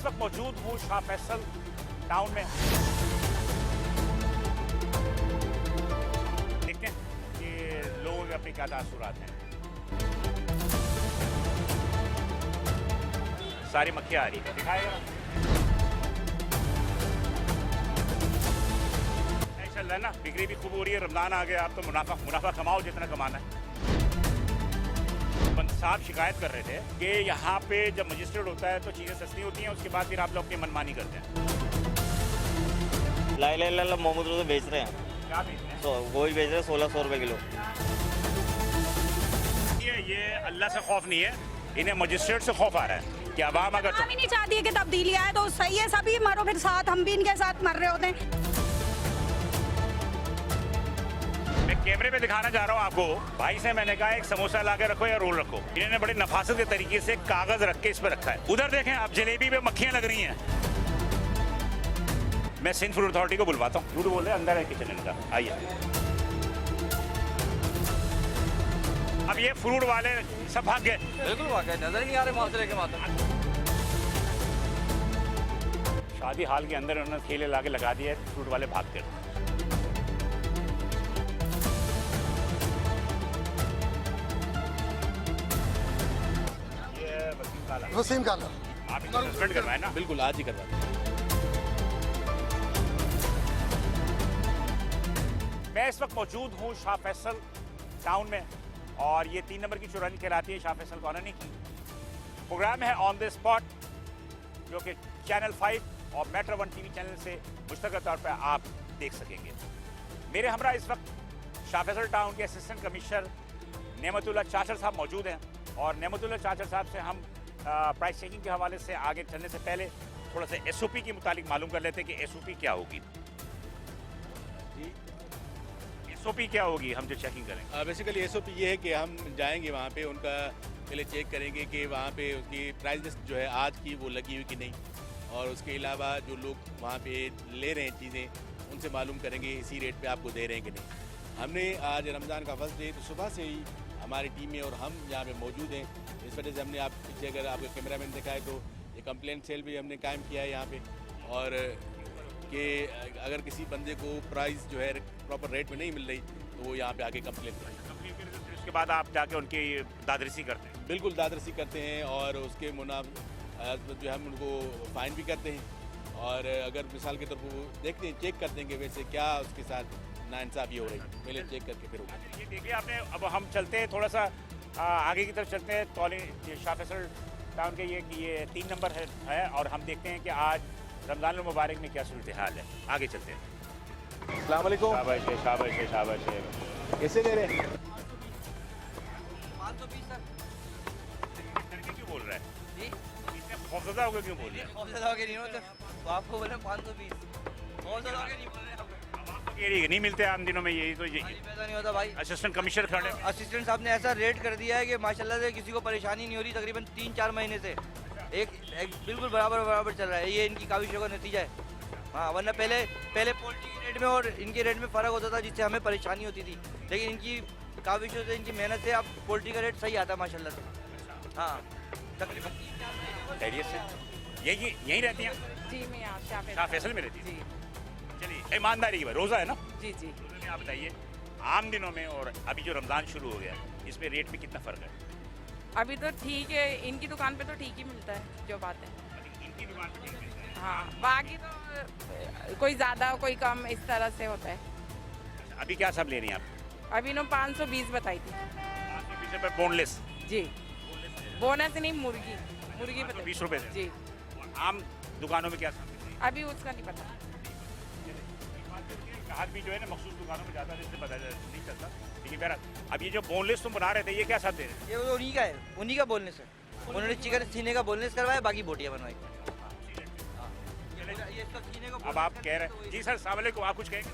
वक्त मौजूद हूँ शाह फैसल टाउन में। देखते हैं कि लोगों के अपने क्या तासुरात हैं। सारी मक्खियाँ आ रही है, दिखाएगा नहीं चल रहा है ना। बिक्री भी खूब हो रही है, रमजान आ गया, आप तो मुनाफा कमाओ जितना कमाना है। बंद साहब शिकायत कर रहे थे कि यहाँ पे जब मजिस्ट्रेट होता है तो चीज़ें सस्ती होती हैं, उसके बाद फिर आप लोग अपनी मनमानी करते हैं। ला मोहम्मद तो बेच रहे हैं, क्या बेच रहे हैं? वो ही बेच रहे हैं 1600 रुपये किलो। ये अल्लाह से खौफ नहीं है, इन्हें मजिस्ट्रेट से खौफ आ रहा है कि अवाम अगर हम ही नहीं चाहती है कि तब्दीली आए तो सही है, सभी मरो फिर साथ, हम भी इनके साथ मर रहे होते हैं। मैं कैमरे पे दिखाना चाह रहा हूँ आपको। भाई से मैंने कहा एक समोसा ला के रखो या रोल रखो, इन्होंने बड़े नफासत के तरीके से कागज रख के इस पर रखा है। उधर देखें आप, जलेबी पे मक्खियां लग रही हैं। मैं सिंध फूड अथॉरिटी को बुलवाता हूँ। झूठ बोल रहे हैं, अंदर है किचन इनका, आइए। अब ये फ्रूट वाले सब भाग गए। बिल्कुल भाग गए, नजर ही नहीं आ रहे माशरे के मात्र। शादी हाल के अंदर उन्होंने ठेले ला के लगा दिया है, फ्रूट वाले भाग गए। वसीम काला आप इनको सस्पेंड करवाए ना? बिल्कुल आज ही करवाए। मैं इस वक्त मौजूद हूँ शाह फैसल टाउन में और ये 3 नंबर की चौरानी कहलाती है शाह फैसल कॉलोनी की। प्रोग्राम है ऑन द स्पॉट, जो कि चैनल 5 और मेट्रो 1 टीवी चैनल से मुश्तरका तौर पर आप देख सकेंगे। मेरे हमरा इस वक्त शाह फैसल टाउन के असिस्टेंट कमिश्नर नेमतुल्लाह चाचर साहब मौजूद हैं और नेमतुल्लाह चाचर साहब से हम प्राइस चेकिंग के हवाले से आगे चलने से पहले थोड़ा सा SOP के मुतालिक मालूम कर लेते हैं कि SOP क्या होगी। SOP क्या होगी हम जो चेकिंग करेंगे? बेसिकली SOP ये है कि हम जाएंगे वहाँ पे, उनका पहले चेक करेंगे कि वहाँ पे उसकी प्राइस लिस्ट जो है आज की वो लगी हुई कि नहीं, और उसके अलावा जो लोग वहाँ पे ले रहे हैं चीज़ें उनसे मालूम करेंगे इसी रेट पे आपको दे रहे हैं कि नहीं। हमने आज रमज़ान का फर्स्ट डे, तो सुबह से ही हमारी टीमें और हम यहाँ पे मौजूद हैं। इस वजह से हमने आप पीछे अगर आपको कैमरा मैन दिखाए तो ये कंप्लेंट सेल भी हमने कायम किया है यहाँ पे, और कि अगर किसी बंदे को प्राइस जो है प्रॉपर रेट में नहीं मिल रही तो वो यहाँ पे आके कंप्लेंट करें। उसके बाद आप जाके उनकी दादरसी करते हैं? बिल्कुल दादरसी करते हैं और उसके जो हम उनको फ़ाइन भी करते हैं, और अगर मिसाल के तौर पर वो देखते हैं, चेक करते हैं कि वैसे क्या उसके साथ नाइंसाफ़ी हो रही है, पहले चेक करके फिर होगा। ये देखिए आपने, अब हम चलते हैं थोड़ा सा आगे की तरफ चलते हैं। शाह फैसल टाउन के ये 3 नंबर है और हम देखते हैं कि आज रमज़ान मुबारक में क्या सूरत हाल है। आगे चलते हैं। अस्सलाम वालेकुम। शाबाश। कैसे दे रहे हैं? 520 सर। करके क्यों बोल रहा है? जी इतने खौफजदा होकर क्यों बोल रहे हैं? खौफजदा होके नहीं होते तो आपको बोले 520, खौफजदा होके नहीं बोल रहे आप। नहीं मिलते आम दिनों में, यही तो पैसा नहीं होता भाई। असिस्टेंट कमिश्नर खड़े। असिस्टेंट साहब ने ऐसा रेट कर दिया है कि माशाल्लाह से किसी को परेशानी नहीं हो रही, तकरीबन 3-4 महीने से एक बिल्कुल बराबर चल रहा है। ये इनकी काविशों का नतीजा है। हाँ, वरना पहले पोल्ट्री के रेट में और इनके रेट में फ़र्क होता था, जिससे हमें परेशानी होती थी, लेकिन इनकी काविशों से, इनकी मेहनत से अब पोल्ट्री का रेट सही आता है माशाल्लाह से। हाँ, तकरीबन 3-4 खैरियत से यहीं रहती हैं? जी मैं यहाँ शाह फैसल में रहती है। जी चलिए, ईमानदारी की बात, रोज़ा है ना? जी जी। रोज़े में आप बताइए आम दिनों में और अभी जो रमज़ान शुरू हो गया इसमें रेट में कितना फ़र्क है? अभी तो ठीक है, इनकी दुकान पे तो ठीक ही मिलता है जो बात है। इनकी दुकान पर ठीक मिलता है। हाँ, बाकी तो कोई ज़्यादा कोई कम इस तरह से होता है। अभी क्या सब ले रही हैं आप? अभी नो 520 बताई थी। 520 रुपये बोनलेस। जी, बोनस नहीं, मुर्गी 520 रुपये से। जी। और आम दुकानों में क्या सब मिलती है? अभी उसका नहीं पता। ग्राहक भी जो है ना मखसूस दुकानों में जाता है, जिससे पता नहीं चलता। लेकिन बहरहाल अब ये जो बोनलेस तुम बना रहे थे, ये क्या सब दे रहे हैं? ये उन्हीं का है, उन्हीं का बोलने से उन्होंने चिकन सीने का बोलने से करवाया, बाकी बोटियाँ बनवाई। ये इसका सीने का अब आप कह रहे हैं जी सर, अस्सलाम वालेकुम, आप कुछ कहेंगे?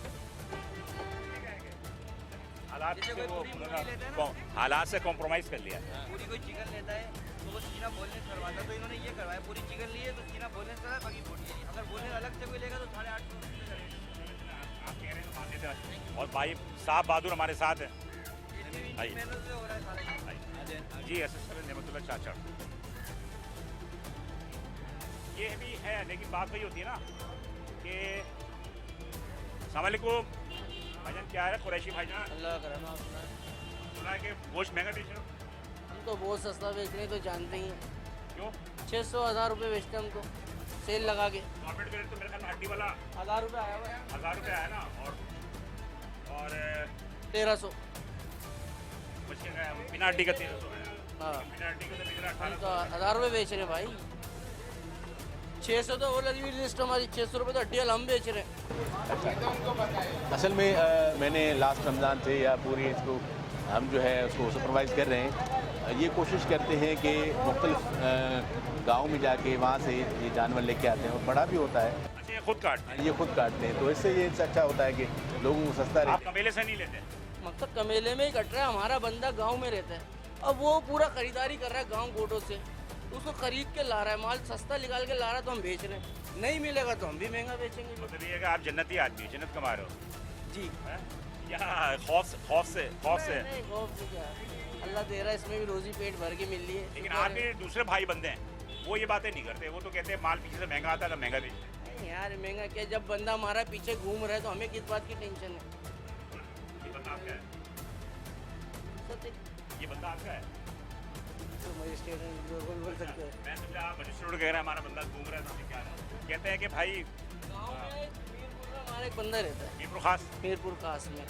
हालात जैसे से कोई वो पूरी मुर्गी लेते हैं ना, हालात से कॉम्प्रोमाइज़ कर लिया। पूरी कोई चिकन लेता है तो वो सीना बोलने से करवाता, तो इन्होंने ये करवाया, पूरी चिकन ली है तो सीना बोलने से करवाया, बाकी बोटियाँ। अगर बोलने अलग से कोई लेगा तो 850 रुपये करेगा। आप कह रहे हैं तो मान लेते हैं। और भाई साहब बहादुर हमारे साथ हैं। आइए। मेहनत से हो रहा है सारा। जी, असिस्टेंट नेमतुल्लाह चाचा। ये भी है, लेकिन बात वही होती है ना कि अस्सलाम वालेकुम भाईजान, क्या है कुरैशी भाईजान? अल्लाह करम अपना। सुना है कि गोश्त महंगा बेच रहे हो? हम तो बहुत सस्ता बेच रहे हैं, तो जानते ही हैं। क्यों? 600-1000 रुपये बेचते हैं हम तो, सेल लगा के। प्रॉफिट के रेट तो मेरे ख्याल में हड्डी वाला 1000 रुपये आया हुआ है। 1000 रुपये आया ना, और 1300। बच्चे का बिना हड्डी का 1300 है, हाँ, बिना हड्डी का तो बिक रहा है हम 1800। तो 1000 रुपये बेच रहे हैं भाई। 600 तो वो लगी हुई लिस्ट हमारी, 600 रुपये तो हड्डी वाला हम बेच रहे हैं। असल में मैंने लास्ट रमज़ान से या पूरी इसको हम जो है उसको सुपरवाइज़ कर रहे हैं। ये कोशिश करते हैं कि मुख्तलिफ गाँव में जाके वहाँ से ये जानवर लेके आते हैं, और बड़ा भी होता है, अच्छा, ये खुद काटते हैं? ये खुद काटते हैं, तो इससे ये अच्छा होता है कि लोगों को सस्ता आप रहता कमेले से नहीं लेते? मतलब कमेले में ही कट रहा है, हमारा बंदा गांव में रहता है। अब वो पूरा खरीदारी कर रहा है गांव गोटों से, उसको खरीद के ला रहा है, माल सस्ता निकाल के ला रहा है, तो हम बेच रहे हैं। नहीं मिलेगा तो हम भी महंगा बेचेंगे। मतलब ये है कि आप जन्नती आदमी, जन्नत कमा रहे हो जी। हैं? या खौफ से नहीं, खौफ से क्या है, अल्लाह दे रहा है, इसमें भी रोजी पेट भर के मिल रही है। लेकिन आपके दूसरे भाई बंदे हैं, वो ये बातें नहीं करते, वो तो कहते हैं माल पीछे से महंगा आता है तो महंगा बेचते हैं। नहीं यार, महंगा क्या, जब बंदा हमारा पीछे घूम रहा है तो हमें किस बात की टेंशन है। ये बंदा आपका है? सत्य ये बंदा आपका है? तो मजिस्ट्रेट बोल सकते हैं। मैं समझा आप मजिस्ट्रेट कह रहे हैं हमारा बंदा घूम रहा है तो हमें क्या है? कहते हैं कि भाई गाँव में मीरपुर में हमारा एक बंदा रहता है, मीरपुर खास मीरपुर खास में।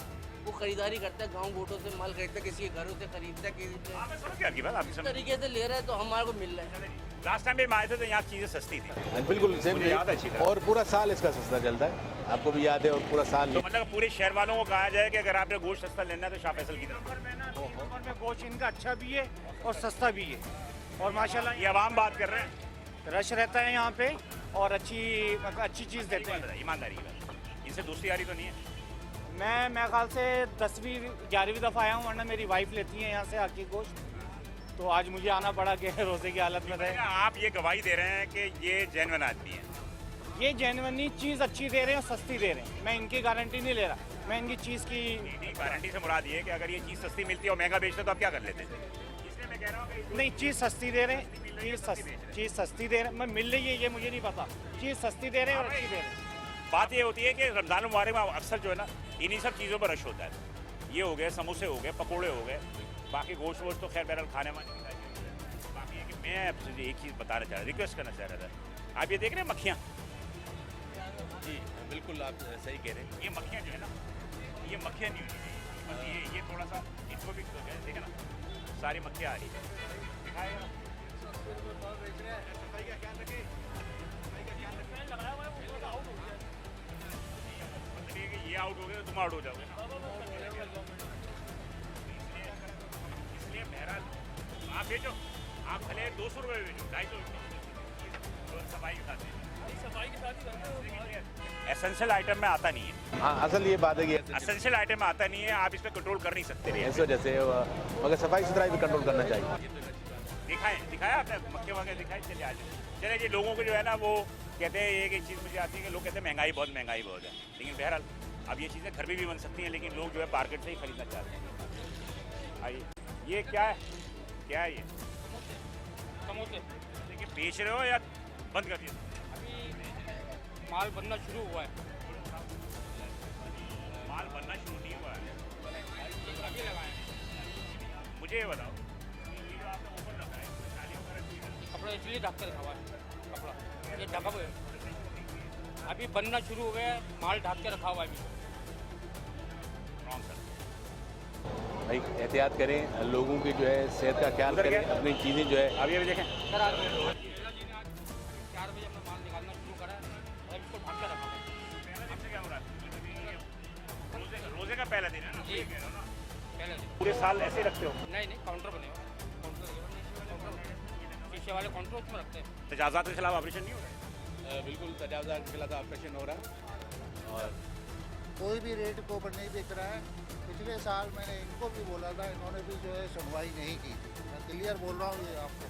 वो खरीदारी करता है, गांव गोटों से माल खरीदता है, किसी के घरों से खरीदता है, किसी से मैं समझ गया आपकी बात, आपकी इस समझ। तरीके से ले रहा है तो हमारे को मिल रहा है। लास्ट टाइम भी हम आए थे तो यहाँ चीज़ें सस्ती थी, है। बिल्कुल सेम मुझे याद है अच्छी तरह। और पूरा साल इसका सस्ता चलता है, आपको भी याद है, और पूरा साल तो मतलब पूरे शहर वालों को कहा जाए कि अगर आपने गोश्त सस्ता लेना है तो शाह फैसल की तरफ। नंबर में गोश्त इनका अच्छा भी है और सस्ता भी है, और माशाल्लाह ये आवाम बात कर रहे हैं, रश रहता है यहाँ पे, और अच्छी चीज़ देते हैं। ईमानदारी की बात, इनसे दोस्ती यारी तो नहीं है? मैं ख्याल से 10वीं 11वीं दफ़ा आया हूँ, वरना मेरी वाइफ लेती है यहाँ से आके गोश्त, तो आज मुझे आना पड़ा कि रोज़े की हालत में रहे। आप ये गवाही दे रहे हैं कि ये जेन्युइन आदमी है? ये जेन्युइनली चीज़ अच्छी दे रहे हैं और सस्ती दे रहे हैं, मैं इनकी गारंटी नहीं ले रहा, मैं इनकी चीज़ की नहीं, गारंटी से मुराद ये है कि अगर ये चीज़ सस्ती मिलती है और महंगा बेचते तो आप क्या कर लेते हैं? इसलिए मैं कह रहा हूँ कि नहीं, चीज़ सस्ती दे रहे हैं, चीज़ सस्ती दे रहे हैं, मैं मिल रही है ये मुझे नहीं पता, चीज़ सस्ती दे रहे हैं और अच्छी दे रहे हैं। बात ये होती है कि रमज़ान मुबारक में अक्सर जो है ना इन्हीं सब चीज़ों पर रश होता है। ये हो गए, समोसे हो गए, पकोड़े हो गए, बाकी गोश्त वोश्त तो खैर बहरहाल खाने वाने की बाकी है कि मैं आपसे एक चीज़ बताना चाह रहा, रिक्वेस्ट करना चाह रहा था। आप ये देख रहे हैं मक्खियाँ? जी बिल्कुल आप सही कह रहे हैं। ये मक्खियाँ जो है ना, ये मक्खियाँ नहीं होनी चाहिए, बस ये थोड़ा सा इनको भी ठीक है ना, सारी मक्खियाँ आ रही है। दिखाएगा सफाई का ख्याल रखें, सफाई का ख्याल रखें। मतलब ये कि ये आउट हो गए तो तुम आउट हो जाओगे ना, इसलिए बहरहाल आप बेचो, आप भले 200 रुपये बेचो, 250 सफाई के साथ एसेंशियल आइटम में आता नहीं है। हाँ, असल ये बात है कि एसेंशियल आइटम में आता नहीं है, आप इस पर कंट्रोल कर नहीं सकते। इस वजह से मगर सफाई सुथराई भी कंट्रोल करना चाहिए। दिखाया आपने मक्के वगैरह दिखाए? चलिए आज चले जी, लोगों को जो है ना वो कहते हैं एक चीज़ मुझे आती है कि लोग कहते हैं महंगाई बहुत है, लेकिन बहरहाल अब ये चीज़ें घर में भी बन सकती हैं, लेकिन लोग जो है मार्केट से ही खरीदना चाहते हैं। आइए, ये क्या है, क्या है ये? समोसे देखिए बेच रहे हो या बंद कर दिया? माल बनना शुरू हुआ है, माल बनना शुरू नहीं हुआ है, अभी लगाए मुझे ये बताओ, ये जो आपने ऊपर रखा है नाली वगैरह कपड़ा इसलिए ढक कर रखा हुआ है, कपड़ा ये ढका हुआ है, अभी बनना शुरू हो गया है, माल ढक के रखा हुआ है अभी। रॉन्ग सर, भाई एहतियात करें, लोगों की जो है सेहत का ख्याल उधर करें, क्या? अपनी चीज़ें जो है अब ये भी देखें, सर आज 4 बजे अपना माल निकालना शुरू करा है और इसको ढक के रखा हुआ है। आपसे क्या हो रहा है? रोजे का पहला दिन है ना, जी। ये कह रहे हो ना? पहले दिन पूरे साल ऐसे ही रखते हो? नहीं काउंटर बने हुए काउंटर शीशे वाले काउंटर उसमें रखते हैं। तजावजात के खिलाफ ऑपरेशन नहीं हो रहा है? बिल्कुल तजावज़ात के खिलाफ ऑपरेशन हो रहा है। और कोई भी रेट को ऊपर नहीं बिक रहा है। पिछले साल मैंने इनको भी बोला था, इन्होंने भी जो है सुनवाई नहीं की थी। मैं क्लियर बोल रहा हूँ ये आपको।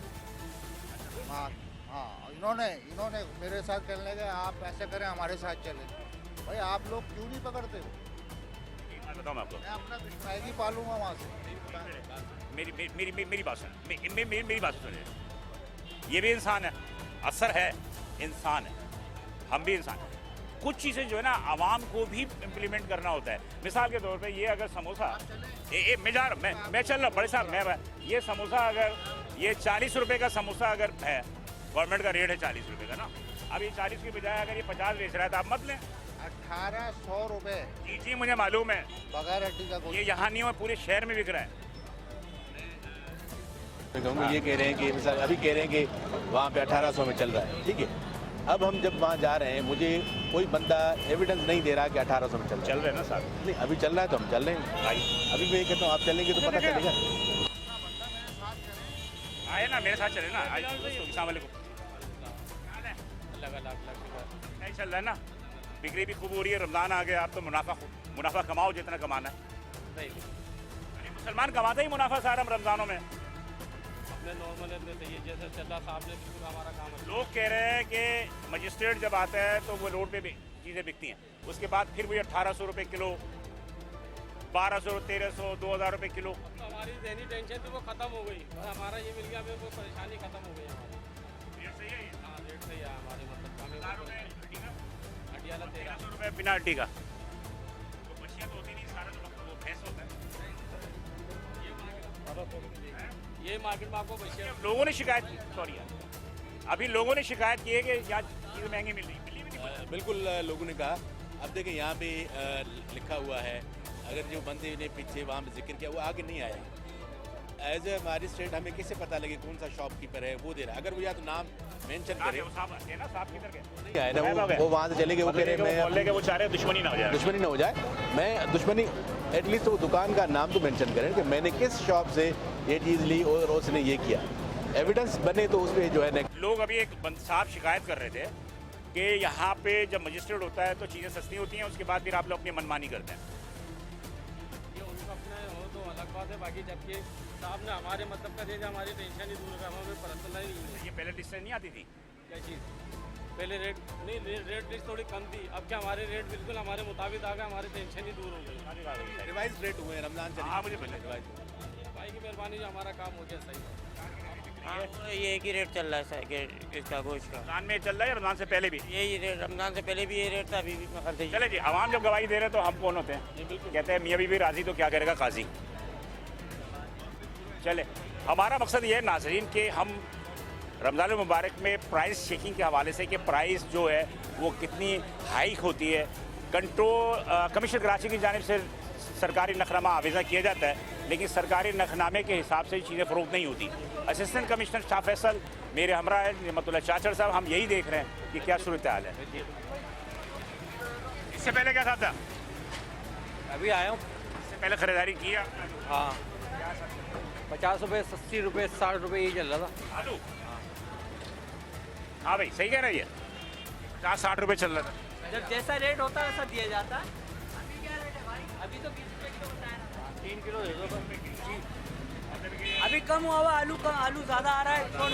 हाँ हाँ, इन्होंने मेरे साथ चलने गए, आप ऐसे करें हमारे साथ चले। भाई आप लोग क्यों नहीं पकड़ते हो? मैं बताऊँ मैं आपको, मैं अपना मैगी पालूंगा वहाँ से। मेरी बात सुन, मेरी बात सुनिए। ये भी इंसान है, असर है, इंसान है, हम भी इंसान हैं। कुछ चीज़ें जो है ना आवाम को भी इम्प्लीमेंट करना होता है। मिसाल के तौर पे ये अगर समोसा मैं जा रहा मैं चल रहा बड़े साहब मैं ये समोसा अगर ये 40 रुपये का समोसा अगर है, गवर्नमेंट का रेट है 40 रुपये का ना, अब ये 40 की बजाय अगर ये 50 बेच रहा है तो आप मत लें। 1800 रुपये जी जी मुझे मालूम है, बगैर हड्डी का गोश्त। ये यहाँ नहीं है, पूरे शहर में बिक रहा है। ये कह रहे हैं कि मिसाल अभी कह रहे हैं कि वहाँ पे 1800 में चल रहा है, ठीक है। अब हम जब वहाँ जा रहे हैं, मुझे कोई बंदा एविडेंस नहीं दे रहा कि 1800 में चल रहे हैं ना साहब। नहीं अभी चल रहा है तो हम चल रहे हैं भाई। अभी मैं ये कहता हूँ आप चलेंगे तो पता चलेगा। आए ना मेरे साथ चले ना, अस्सलाम वालेकुम। नहीं चल रहा है ना, बिक्री भी खूब हो रही है, रमज़ान आ गया, आप तो मुनाफा कमाओ जितना कमाना है। मुसलमान कमाते ही मुनाफा सारा रमज़ानों में। नॉर्मल जैसे चल रहा साहब ने बिल्कुल हमारा काम। लोग कह रहे हैं कि मजिस्ट्रेट जब आता है तो वो रोड पे चीज़ें बिकती हैं, उसके बाद फिर वही 1800 रुपये किलो, 1200, 1300, 2000 रुपये किलो। हमारी ज़हनी टेंशन थी वो ख़त्म हो गई, हमारा ये मिल गया, हमें वो परेशानी ख़त्म हो गई हमारी। रेट सही है, हाँ रेट सही है हमारे, मतलब हड्डी वाला 1300 रुपये बिना हड्डी का। तो बच्चियाँ तो होती नहीं, सारा तो वो भैंस होता है। ये मार्केट में आपको बच्चे लोगों ने शिकायत की, सॉरी यार, अभी लोगों ने शिकायत की है कि यहाँ चीज़ें महंगी मिल रही है। बिल्कुल लोगों ने कहा। अब देखें यहाँ पे लिखा हुआ है, अगर जो बंदे ने पीछे वहाँ पे जिक्र किया वो आगे नहीं आया। एज ए मजिस्ट्रेट हमें कैसे पता लगे कौन सा शॉपकीपर है वो दे रहा है। अगर वो या तो नाम मेंशन करे नहीं आया ना, वो वहाँ से चले गए, वो कह रहे मैं वो चाह रहे दुश्मनी ना हो जाए, दुश्मनी ना हो जाए। मैं दुश्मनी एटलीस्ट वो दुकान का नाम तो मेंशन करें कि मैंने किस शॉप से ये चीज़ ली और उसने ये किया, एविडेंस बने तो उस पर जो है। लोग अभी एक साहब शिकायत कर रहे थे कि यहाँ पे जब मजिस्ट्रेट होता है तो चीज़ें सस्ती होती हैं, उसके बाद फिर आप लोग अपनी मनमानी करते हैं। ये उनका अपना हो तो अलग बात है, बाकी जबकि साहब ने हमारे मतलब का दे दिया, हमारी टेंशन ही दूर है, हमें पता नहीं। ये पहले लिस्ट नहीं आती थी क्या चीज़ पहले रेट नहीं, रेट लिस्ट थोड़ी कम थी, अब क्या हमारे रेट बिल्कुल हमारे मुताबिक आ गए, हमारी टेंशन ही दूर हो गई। रिवाइज रेट हुए रमजान से। हाँ मुझे पहले भाई की मेहरबानी जो हमारा काम हो गया सही। हाँ ये एक ही रेट चल रहा है सर इसका गोश्त का। रमजान में चल रहा है, रमजान से पहले भी यही रेट, रमजान से पहले भी ये रेट था, अभी भी हर दिन। चले जी। आवाम जब गवाही दे रहे तो हम कौन होते हैं? कहते हैं मियाँ बीवी राजी तो क्या करेगा काजी। चले, हमारा मकसद ये है नाज़रीन कि हम रमज़ान मुबारक में प्राइस चेकिंग के हवाले से कि प्राइस जो है वो कितनी हाइक होती है, कमिश्नर कराची की जानिब से सरकारी नखनामा आवेज़ा किया जाता है, लेकिन सरकारी नखनामे के हिसाब से चीज़ें फ़रोख्त नहीं होती। असिस्टेंट कमिश्नर शाह फैसल मेरे हमरा है, रहमतुल्लाह चाचर साहब, हम यही देख रहे हैं कि क्या सूरत हाल है। इससे पहले क्या था? अभी आया हूँ। इससे पहले ख़रीदारी की आपने? हाँ 50 रुपये, 80 रुपये, 60 रुपये यही चल रहा था आलू। हाँ भाई सही कह रही है, 50-60 रुपये चल रहा था। जब जैसा रेट होता है वैसा दिया जाता है। अभी क्या रेट है भाई? अभी तो 20 रुपये किलो होता है। 3 किलो दे दो। अभी कम हुआ आलू का, आलू ज़्यादा आ रहा है, एक्सपोर्ट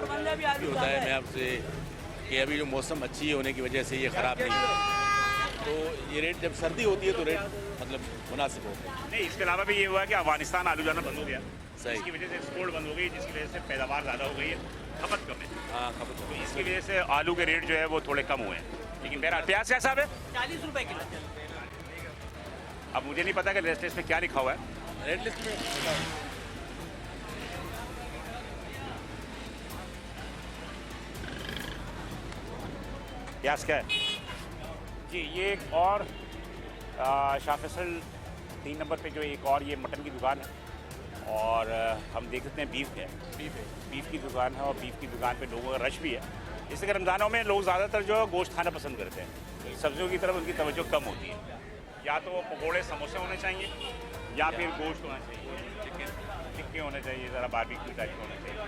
बंद है, अभी आलू होता है। मैं आपसे कि अभी जो मौसम अच्छी होने की वजह से ये ख़राब नहीं है, तो ये रेट जब सर्दी होती है तो रेट मतलब मुनासिब होता है। नहीं, इसके अलावा भी ये हुआ कि अफगानिस्तान आलू जाना बंद हो गया, सही। इसकी वजह से एक्सपोर्ट बंद हो गई, जिसकी वजह से पैदावार ज़्यादा हो गई है, खपत कम है। हाँ खपत तो इसकी वजह से आलू के रेट जो है वो थोड़े कम हुए हैं। लेकिन मेरा प्याज कैसा है? 40 रुपये किलो। अब मुझे नहीं पता कि रेट लिस्ट में क्या लिखा हुआ है। रेट लिस्ट में प्याज क्या है जी? ये एक और शाह फैसल 3 नंबर पे जो एक और ये मटन की दुकान है, और हम देख सकते हैं बीफ है, बीफ की दुकान है, और बीफ की दुकान पे लोगों का रश भी है। इसलिए रमज़ानों में लोग ज़्यादातर जो है गोश्त खाना पसंद करते हैं, सब्जियों की तरफ उनकी तवज्जो कम होती है। या तो वो पकौड़े समोसे होने चाहिए, या फिर गोश्त होना चाहिए, टिक्के होने चाहिए, ज़रा बारबेक्यू टाइप होने चाहिए।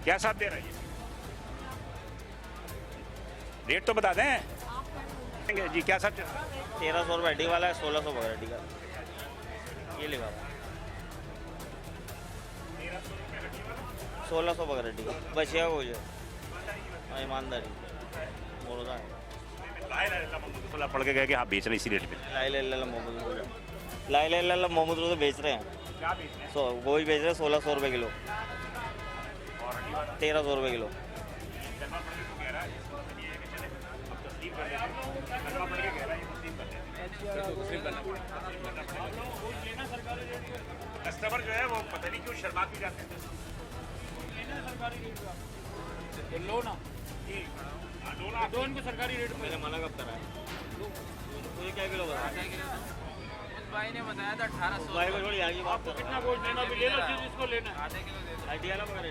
क्या साथ दे रहा है? रेट तो बता दें जी, क्या साथ? 1300 रुपये हड्डी वाला है, 1600 बगैर हड्डी का। ये लिखा 1600 बगैर हड्डी का, बचिया हो जाए। हाँ ईमानदारी बोलता है। पढ़ के गए कि हाँ बेच रहे इसी रेट पे। ला मोहम्मद रोजा बेच रहे हैं, क्या बेच रहे हैं? गोभी बेच रहे हैं 1600 रुपये किलो, और हड्डी वाला 1300 रुपये किलो। कलमा पढ़ के तो कह रहा है, इसका मतलब ये है कि चले अब तस्लीम कर देते हैं। कलमा पढ़ के कह रहा है, ये तस्लीम कर देते हैं। कस्टमर जो है वो पता नहीं क्यों शर्मा भी जाते हैं। लो ना, जी, हाँ, लो ना। दो इनको सरकारी रेट में। मना कब करा है? तो ये क्या किलो बता? उस भाई ने बताया था 1800। भाई को थोड़ी आगे बात कर। कितना गोश्त लेना भी ले लो, जिसको लेना है। आधे किलो दे दो। आइडिया ना पकड़े।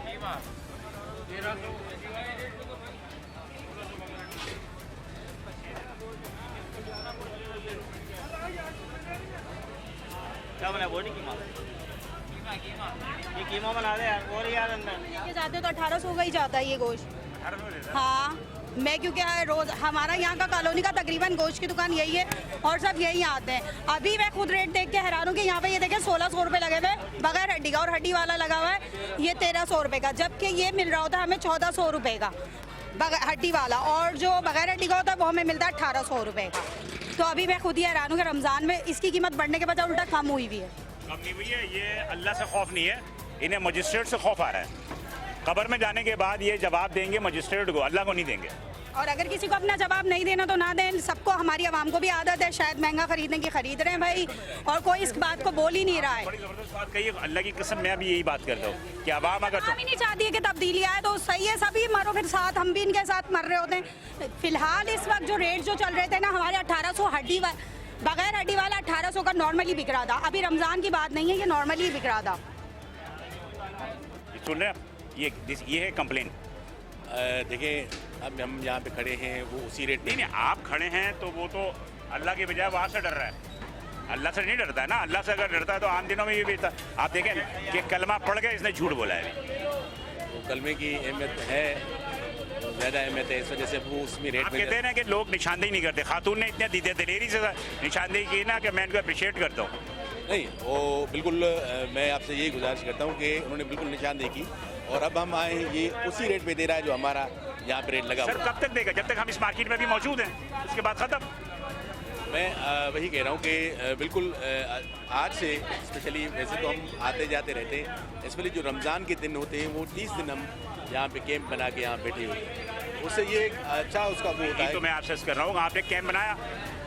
कीमा 1300। क्या बना वो नहीं कीमा? कीमा ये कीमा बना दे यार, और यार अंदर लेके जाते तो 1800 का ही जाता है ये गोश्त। 1800 देता है। हाँ, मैं क्योंकि रोज हमारा यहाँ का कॉलोनी का तकरीबन गोश्त की दुकान यही है और सब यही आते हैं। अभी मैं खुद रेट देख के हैरान हूँ कि यहाँ पे ये देखें 1600 रुपये लगे हुए बगैर हड्डी का, और हड्डी वाला लगा हुआ है ये 1300 रुपये का, जबकि ये मिल रहा होता है हमें 1400 रुपये का बगैर हड्डी वाला, और जो बगैर हड्डी का होता है वो हमें मिलता है 1800 रुपये का। तो अभी मैं खुद ही हैरान हूँ कि रमज़ान में इसकी कीमत बढ़ने के बजाय उल्टा कम हुई हुई है। कम नहीं हुई है, ये अल्लाह से खौफ नहीं है, इन्हें मजिस्ट्रेट से खौफ आ रहा है। कब्र में जाने के बाद ये जवाब देंगे मजिस्ट्रेट को, अल्लाह को नहीं देंगे। और अगर किसी को अपना जवाब नहीं देना तो ना दें, सबको हमारी आवाम को भी आदत है शायद महंगा खरीदने की, खरीद रहे हैं भाई, और कोई इस बात को बोल ही नहीं रहा है। बड़ी ज़बरदस्त बात कही है, अल्लाह की कसम मैं भी यही बात करता हूँ कि आवाम अगर हम ही नहीं चाहती है कि तब्दीली आए तो सही है, सभी मरो फिर साथ, हम भी इनके साथ मर रहे होते हैं। फिलहाल इस वक्त जो रेट जो चल रहे थे ना, हमारे 1800 बगैर हड्डी वाला 1800 का नॉर्मली बिक रहा था। अभी रमज़ान की बात नहीं है, ये नॉर्मली बिक रहा था। सुन रहे हैं, ये है कंप्लेन। देखिए अब हम यहाँ पे खड़े हैं, वो उसी रेट नहीं नहीं, आप खड़े हैं तो वो तो अल्लाह के बजाय वहाँ से डर रहा है, अल्लाह से नहीं डरता है ना। अल्लाह से अगर डरता है तो आम दिनों में ये बेचता। आप देखें कि कलमा पढ़ के इसने झूठ बोला है। तो कलमे की अहमियत है, ज़्यादा अहमियत है, इस वजह से वो उसमें रेट आप में कहते हैं ना कि लोग निशानदेही नहीं करते। खातून ने इतने दिलेरी से निशानदेही की ना कि मैं इनको अप्रिशिएट करता हूँ। नहीं, वो बिल्कुल मैं आपसे यही गुजारिश करता हूँ कि उन्होंने बिल्कुल निशानदेही की, और अब हम आए ये उसी रेट पे दे रहा है जो हमारा यहाँ पे रेट लगा सर हुआ कब तक देगा? जब तक हम इस मार्केट में भी मौजूद हैं, उसके बाद ख़त्म। मैं वही कह रहा हूँ कि बिल्कुल आज से स्पेशली, वैसे तो हम आते जाते रहते हैं, स्पेशली जो रमज़ान के दिन होते हैं वो 30 दिन हम यहाँ पे कैंप बना के यहाँ बैठे हुए हैं, उससे ये अच्छा उसका वो होता है। तो मैं आपसे कर रहा हूँ, आपने कैंप बनाया,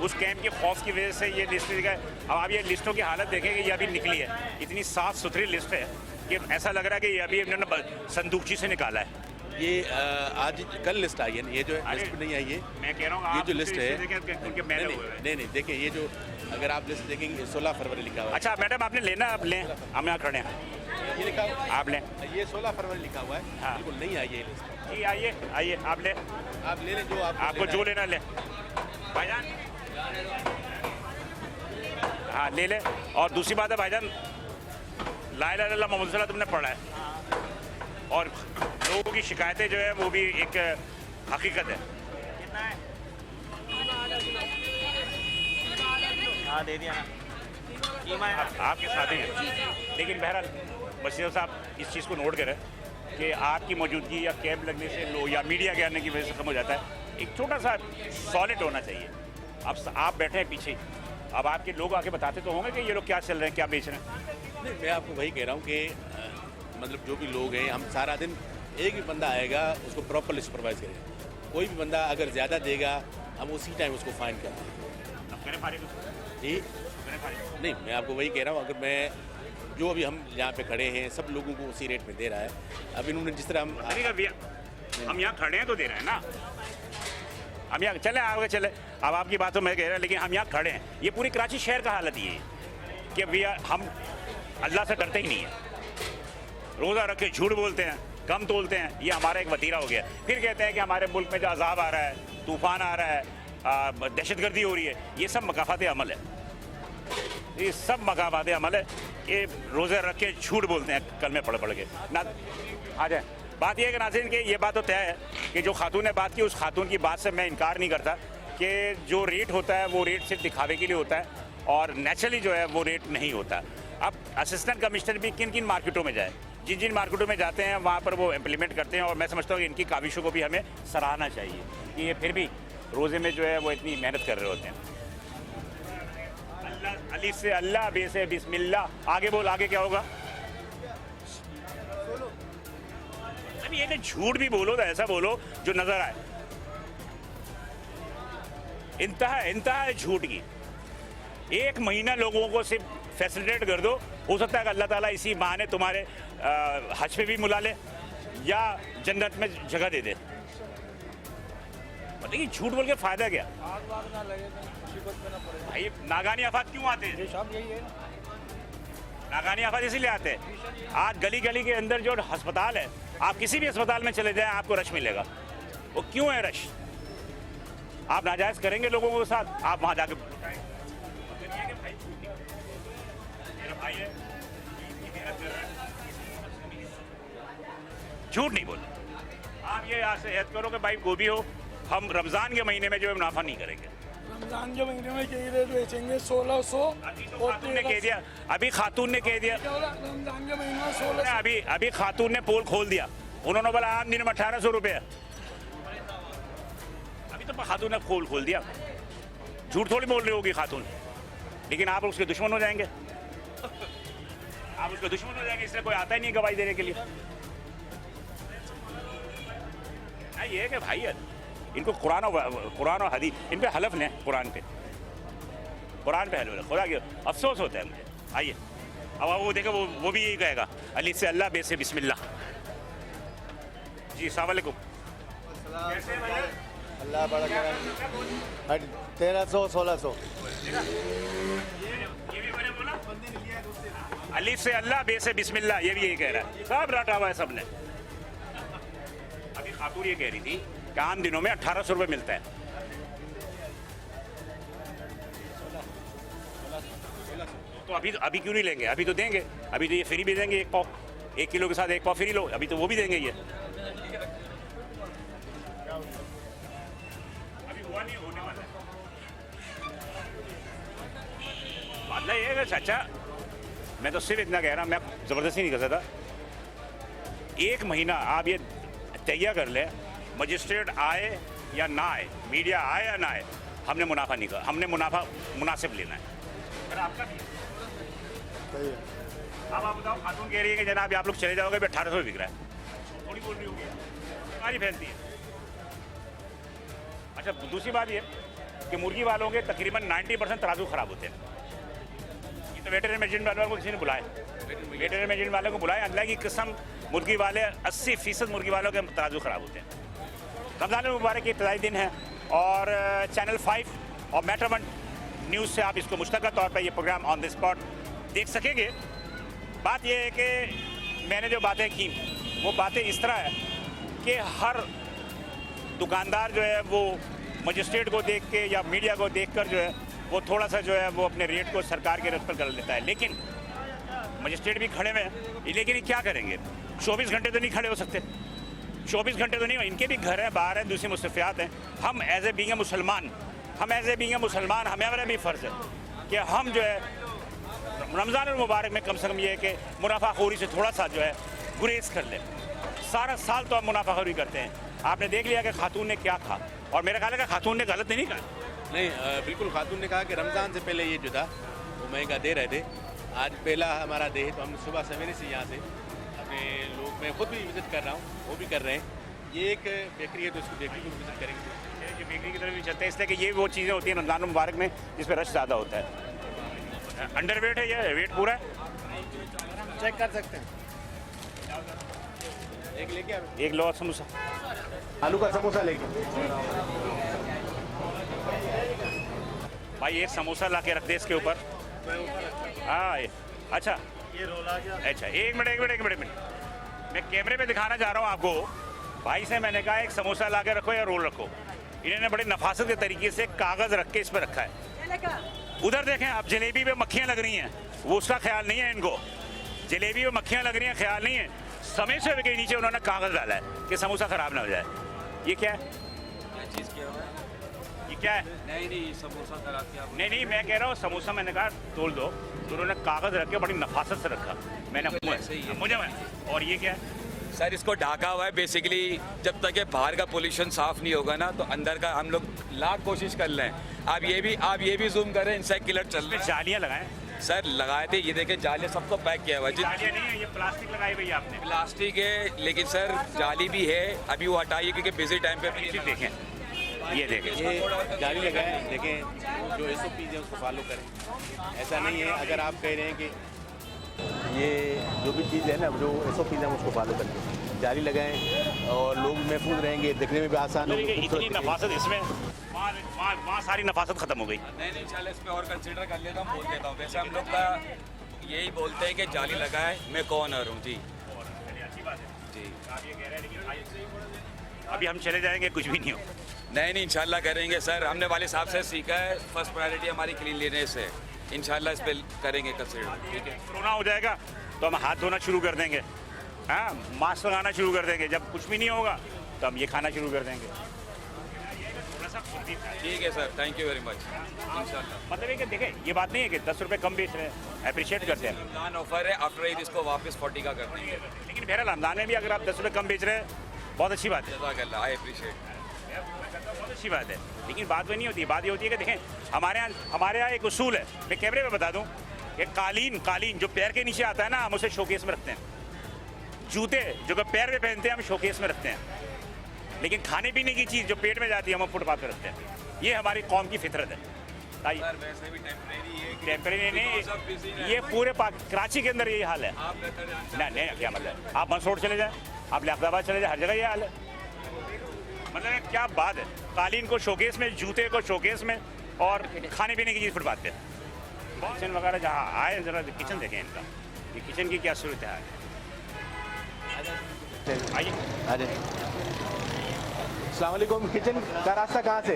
उस कैंप के खौफ की वजह से ये लिस्ट गए। अब आप ये लिस्टों की हालत देखेंगे, ये अभी निकली है, इतनी साफ़ सुथरी लिस्ट है कि ऐसा लग रहा है कि ये अभी इन्होंने संदूकची से निकाला है। ये आज कल लिस्ट आई है, ये जो लिस्ट नहीं आई है, मैं कह रहा हूँ ये आप जो लिस्ट है, नहीं, देखिए ये जो अगर आप लिस्ट देखेंगे 16 फरवरी लिखा हुआ है। अच्छा मैडम आपने लेना, आप लें, हम यहाँ खड़े हैं, ये लिखा हुआ है, आप लें। ये 16 फरवरी लिखा हुआ है। हाँ। बिल्कुल नहीं आई है ये लिस्ट। जी आइए आइए, आप लें, आप ले लें जो आपको जो लेना ले भाईजान। हाँ ले ले। और दूसरी बात है भाईजान, ला इलाहा इल्लल्लाह मुहम्मद रसूलुल्लाह तुमने पढ़ा है, और लोगों की शिकायतें जो है वो भी एक हकीकत है। कितना है? हाँ दे दिया ना, कीमा है ना। आपके साथ ही हैं, लेकिन बहरहाल बशीर साहब इस चीज़ को नोट करें कि आपकी मौजूदगी या कैंप लगने से लो या मीडिया के आने की वजह से कम हो जाता है। एक छोटा सा सॉलिड होना चाहिए। अब आप बैठे हैं पीछे, अब आपके लोग आके बताते तो होंगे कि ये लोग क्या चल रहे हैं, क्या बेच रहे हैं। नहीं, मैं आपको वही कह रहा हूँ कि मतलब जो भी लोग हैं, हम सारा दिन एक भी बंदा आएगा उसको प्रॉपरली सुपरवाइज करेंगे। कोई भी बंदा अगर ज़्यादा देगा हम उसी टाइम उसको फाइन कर देंगे। जी नहीं, मैं आपको वही कह रहा हूँ, अगर मैं जो अभी हम यहाँ पे खड़े हैं सब लोगों को उसी रेट में दे रहा है। अब इन्होंने जिस तरह हम यहाँ खड़े हैं तो दे रहे हैं ना, हम यहाँ चले आगे चले। अब आपकी बात तो मैं कह रहा, लेकिन हम यहाँ खड़े हैं। ये पूरी कराची शहर का हालत ये है कि भैया हम अल्लाह से डरते ही नहीं है, रोज़ा रख के झूठ बोलते हैं, कम तोलते हैं, ये हमारा एक वतीरा हो गया। फिर कहते हैं कि हमारे मुल्क में जो अजाब आ रहा है, तूफ़ान आ रहा है, दहशतगर्दी हो रही है, ये सब मकाफात अमल है, ये सब मकाफात अमल है। ये रोज़े रख के झूठ बोलते हैं कलमे पढ़ पढ़ के ना। आ जाए, बात यह है कि नाज़रीन कि ये बात तो तय है कि जो खातून ने बात की, उस खातून की बात से मैं इनकार नहीं करता कि जो रेट होता है वो रेट सिर्फ दिखावे के लिए होता है, और नेचुरली जो है वो रेट नहीं होता। अब असिस्टेंट कमिश्नर भी किन किन मार्केटों में जाए, जिन जिन मार्केटों में जाते हैं वहाँ पर वो इम्प्लीमेंट करते हैं, और मैं समझता हूँ कि इनकी काविशों को भी हमें सराहना चाहिए कि ये फिर भी रोज़े में जो है वो इतनी मेहनत कर रहे होते हैं। अल्लाह अली से अल्लाह, बे से बिस्मिल्लाह। आगे बोल, आगे क्या होगा? अभी ये झूठ भी बोलो तो ऐसा बोलो जो नजर आए। इंतहा है झूठ की। एक महीना लोगों को सिर्फ फैसिलिटेट कर दो, हो सकता है कि अल्लाह ताला इसी बहाने तुम्हारे हज पे भी बुला ले या जन्नत में जगह दे दे। लेकिन झूठ बोल के फायदा क्या? भाई नागानी आफात क्यों आते हैं? नागानी आफात इसीलिए आते हैं। आज गली गली के अंदर जो अस्पताल है, आप किसी भी अस्पताल में चले जाएं आपको रश मिलेगा। वो क्यों है रश? आप नाजायज करेंगे लोगों के साथ, आप वहां जाके झूठ नहीं बोल। आप ये आज से याद करो कि भाई गोभी हो, हम रमजान के महीने में जो है मुनाफा नहीं करेंगे। रमजान के महीने में यही रेट बेचेंगे 1600। खातून ने कह दिया, अभी खातून ने कह दिया, रमजान के महीने में 1600। अभी खातून ने पोल खोल दिया। उन्होंने बोला आम दिन में 1800 रुपये। अभी तो खातून ने पोल खोल दिया। झूठ थोड़ी बोल रही होगी खातून, लेकिन आप उसके दुश्मन हो जाएंगे। आप उसके दुश्मन हो जाएंगे, इसलिए कोई आता ही नहीं गवाही देने के लिए। ये है कि भाई इनको कुरान और हदीस, इन पे हलफ ने, कुरान पे हलफ। खुदा के अफसोस होता है मुझे। आइए अब वो देखो, वो भी यही कहेगा, अली से अल्लाह, बे से बिस्मिल्लाह। जी अस्सलाम वालेकुम। अल्लाह बड़ा 1300 1600। अली से अल्लाह, बे से बिस्मिल्लाह, ये भी यही कह रहा है। सब रटा हुआ है सबने। अभी खातून ये कह रही थी कि आम दिनों में 1800 रुपये मिलता है। तो अभी क्यों नहीं लेंगे? अभी तो देंगे, अभी तो ये फ्री भी देंगे। 1 पाव, 1 किलो के साथ 1 पाव फ्री लो, अभी तो वो भी देंगे। ये अभी हुआ नहीं, होने वाला है। मतलब ये है चाचा, मैं तो सिर्फ इतना कह रहा, मैं ज़बरदस्ती नहीं कर सकता। 1 महीना आप ये तैयार कर ले, मजिस्ट्रेट आए या ना आए, मीडिया आए या ना आए, हमने मुनाफा नहीं कर, हमने मुनाफा मुनासिब लेना है। आपका भी अब आप बताओ, खातून कह रही है कि जनाब आप लोग चले जाओगे, 1800 बिक रहा है। थोड़ी बोल रही होगी, बीमारी फैलती है। अच्छा, दूसरी बात ये कि मुर्गी वालों के तकरीबन 90% तराजू खराब होते हैं। ये तो वेटरनरी मेडिसिन वालों को किसी ने बुलाया, वेटरनरी मेडिसिन वालों को बुलाया। अल्लाह की कसम, मुर्गी वाले 80% मुर्गी वालों के तराजू खराब होते हैं। रमज़ान मुबारक के इब्तिदाई दिन है और चैनल 5 और मेट्रो 1 न्यूज़ से आप इसको मुश्तरका तौर पर ये प्रोग्राम ऑन द स्पॉट देख सकेंगे। बात यह है कि मैंने जो बातें की वो बातें इस तरह है कि हर दुकानदार जो है वो मजिस्ट्रेट को देख के या मीडिया को देखकर जो है वो थोड़ा सा जो है वो अपने रेट को सरकार के रेट पर कर लेता है। लेकिन मजिस्ट्रेट भी खड़े हुए हैं, लेकिन ये क्या करेंगे? 24 घंटे तो नहीं खड़े हो सकते, 24 घंटे तो नहीं। इनके भी घर हैं, बाहर हैं, दूसरी मुस्तफ़ियात हैं। हम एज ए बीइंग मुसलमान, हमारा भी फ़र्ज़ है कि हम जो है रमज़ान मुबारक में कम से कम ये है कि मुनाफाखोरी से थोड़ा सा जो है गुरेज कर लें। सारा साल तो हम मुनाफाखोरी करते हैं। आपने देख लिया कि खातून ने क्या कहा, और मेरा ख्याल है कि खातून ने गलत नहीं कहा। नहीं, बिल्कुल खातून ने कहा कि रमज़ान से पहले ये जो था वो महंगा दे रहे थे। आज पहला हमारा डे है, तो हमने सुबह सवेरे से यहाँ से अपने लोग, मैं खुद भी विज़िट कर रहा हूँ, वो भी कर रहे हैं। ये एक बेकरी है तो उसको बेकरी को विज़िट करेंगे, जो बेकरी की तरफ भी चलते हैं, इसलिए कि ये वो चीज़ें होती हैं रमज़ान मुबारक में जिस पर रश ज़्यादा होता है। अंडर वेट है, ये वेट पूरा है, चेक कर सकते हैं। एक लेके आ, एक लो समोसा, आलू का समोसा लेके। भाई एक समोसा ला के रख दे इसके ऊपर। हाँ अच्छा, ये रोल आ गया। अच्छा एक मिनट, मैं कैमरे पे दिखाना चाह रहा हूँ आपको। भाई से मैंने कहा एक समोसा ला के रखो या रोल रखो, इन्होंने बड़े नफासत के तरीके से कागज़ रख के इस पर रखा है। उधर देखें आप, जलेबी पे मक्खियाँ लग रही हैं, वो उसका ख्याल नहीं है इनको। जलेबी पे मक्खियाँ लग रही हैं, ख्याल नहीं है। समय से के नीचे उन्होंने कागज़ डाला है कि समोसा ख़राब ना हो जाए। ये क्या है? ये ये क्या है? नहीं समोसा कराते आप नहीं नहीं, मैं कह रहा हूँ समोसा मैंने कहा तोल दो, तो उन्होंने कागज रख के बड़ी नफासत से रखा। मैंने मुझे और ये क्या है? सर इसको ढाका हुआ है बेसिकली। जब तक ये बाहर का पोल्यूशन साफ नहीं होगा ना, तो अंदर का हम लोग लाख कोशिश कर लें। आप ये भी जूम करें, इंसेक्ट किलर चल रहे हैं। जालियाँ लगाएं सर लगाए थे, ये देखें जालियाँ सबको पैक किया हुआ है। जालियाँ नहीं है, ये प्लास्टिक लगाई भैया आपने। प्लास्टिक है, लेकिन सर जाली भी है, अभी वो हटाइए क्योंकि बिजी टाइम पे। देखें, ये देखें, ये जाली लगाएं, देखें जो SOPs है उसको फॉलो करें। ऐसा नहीं है अगर आप कह रहे हैं कि ये जो भी चीज़ है ना, जो SOPs है उसको फॉलो करें, जाली लगाएं और लोग महफूज रहेंगे, देखने में भी आसान होगा। इतनी नफासत इसमें, वहाँ सारी नफासत खत्म हो गई। नहीं चल इस पे और कंसिडर कर लेता हूँ, बोल देता हूँ। वैसे हम लोग का यही बोलते हैं कि जाली लगाए, मैं कौन हूँ जी। जी अभी हम चले जाएंगे, कुछ भी नहीं हो। नहीं इंशाल्लाह करेंगे सर, हमने वाले साहब से सीखा है, फर्स्ट प्रायोरिटी हमारी क्लीनलीनेस है। इंशाल्लाह इस पे करेंगे कंसिडर, ठीक है। कोरोना हो जाएगा तो हम हाथ धोना शुरू कर देंगे, हाँ, मास्क लगाना शुरू कर देंगे। जब कुछ भी नहीं होगा तो हम ये खाना शुरू कर देंगे। ठीक है sir, thank you very much. इंशाल्लाह मतलब है कि देखें, ये बात नहीं है कि 10 रुपये कम बेच रहे हैं, अप्रिशिएट करते हैं। रमजान ऑफर है, आफ्टर ईद इसको वापस 40 का कर देंगे। लेकिन बहरहाल रमजान में भी अगर आप 10 रुपये कम बेच रहे हैं, बहुत अच्छी बात है, जज़ाकल्लाह, आई अप्रिशिएट। बहुत अच्छी बात है। लेकिन बात वही नहीं होती, बात ये होती है कि देखें हमारे यहाँ एक उसूल है, मैं कैमरे में बता दूं कि कालीन जो पैर के नीचे आता है ना, हम उसे शोकेस में रखते हैं। जूते जो पैर में पहनते हैं हम शोकेस में रखते हैं, लेकिन खाने पीने की चीज़ जो पेट में जाती है हम फुटपाथ पर रखते हैं। ये हमारी कौम की फितरत है। वैसे भी टेम्परेरी नहीं, ये पूरे कराची के अंदर यही हाल है। नहीं क्या मतलब, आप मंसूर चले जाएं, आप लियाकताबाद चले जाएं, हर जगह ये हाल है। मतलब क्या बात है, कालीन को शोकेस में, जूते को शोकेस में, और खाने पीने की चीज़ फुटपाथ पे। किचन वगैरह जहाँ आए, ज़रा किचन देखें इनका, ये किचन की क्या सूरत है। आइए अस्सलाम वालेकुम। किचन का रास्ता कहाँ से?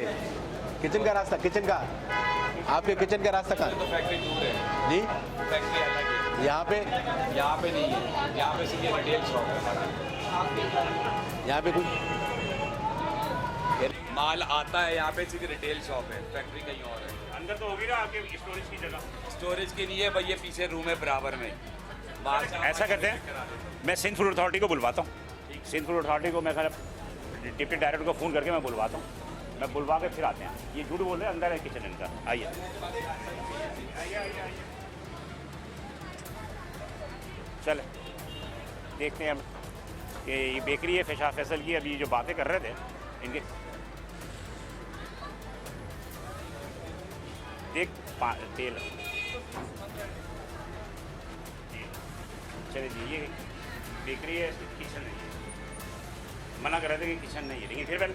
किचन का रास्ता, किचन का आपके किचन का रास्ता कहाँ? तो फैक्ट्री दूर है जी, फैक्ट्री अलग है। यहाँ पे नहीं है, यहाँ पे सीधे रिटेल शॉप है। यहाँ पे कुछ माल आता है, यहाँ पे सीधे रिटेल शॉप है, फैक्ट्री कहीं और है। अंदर तो होगी ना आपके स्टोरेज की जगह? स्टोरेज के लिए भाई ये पीछे रूम है बराबर में। ऐसा करते हैं, मैं सिंध फूड अथॉरिटी को बुलवाता हूँ, सिंध फूड अथॉरिटी को मैं डिप्टी डायरेक्टर को फ़ोन करके मैं बुलवाता हूँ, मैं बुलवा के फिर आते हैं। ये झूठ बोल रहे हैं, अंदर है किचन इनका। आइए चले देखते हैं हम कि ये बेकरी है शाह फैसल की। अभी जो बातें कर रहे थे इनके, देख तेल, चले जी, ये बेकरी है, किचन है। मना कर रहे थे कि किचन नहीं है, लेकिन फिर वेल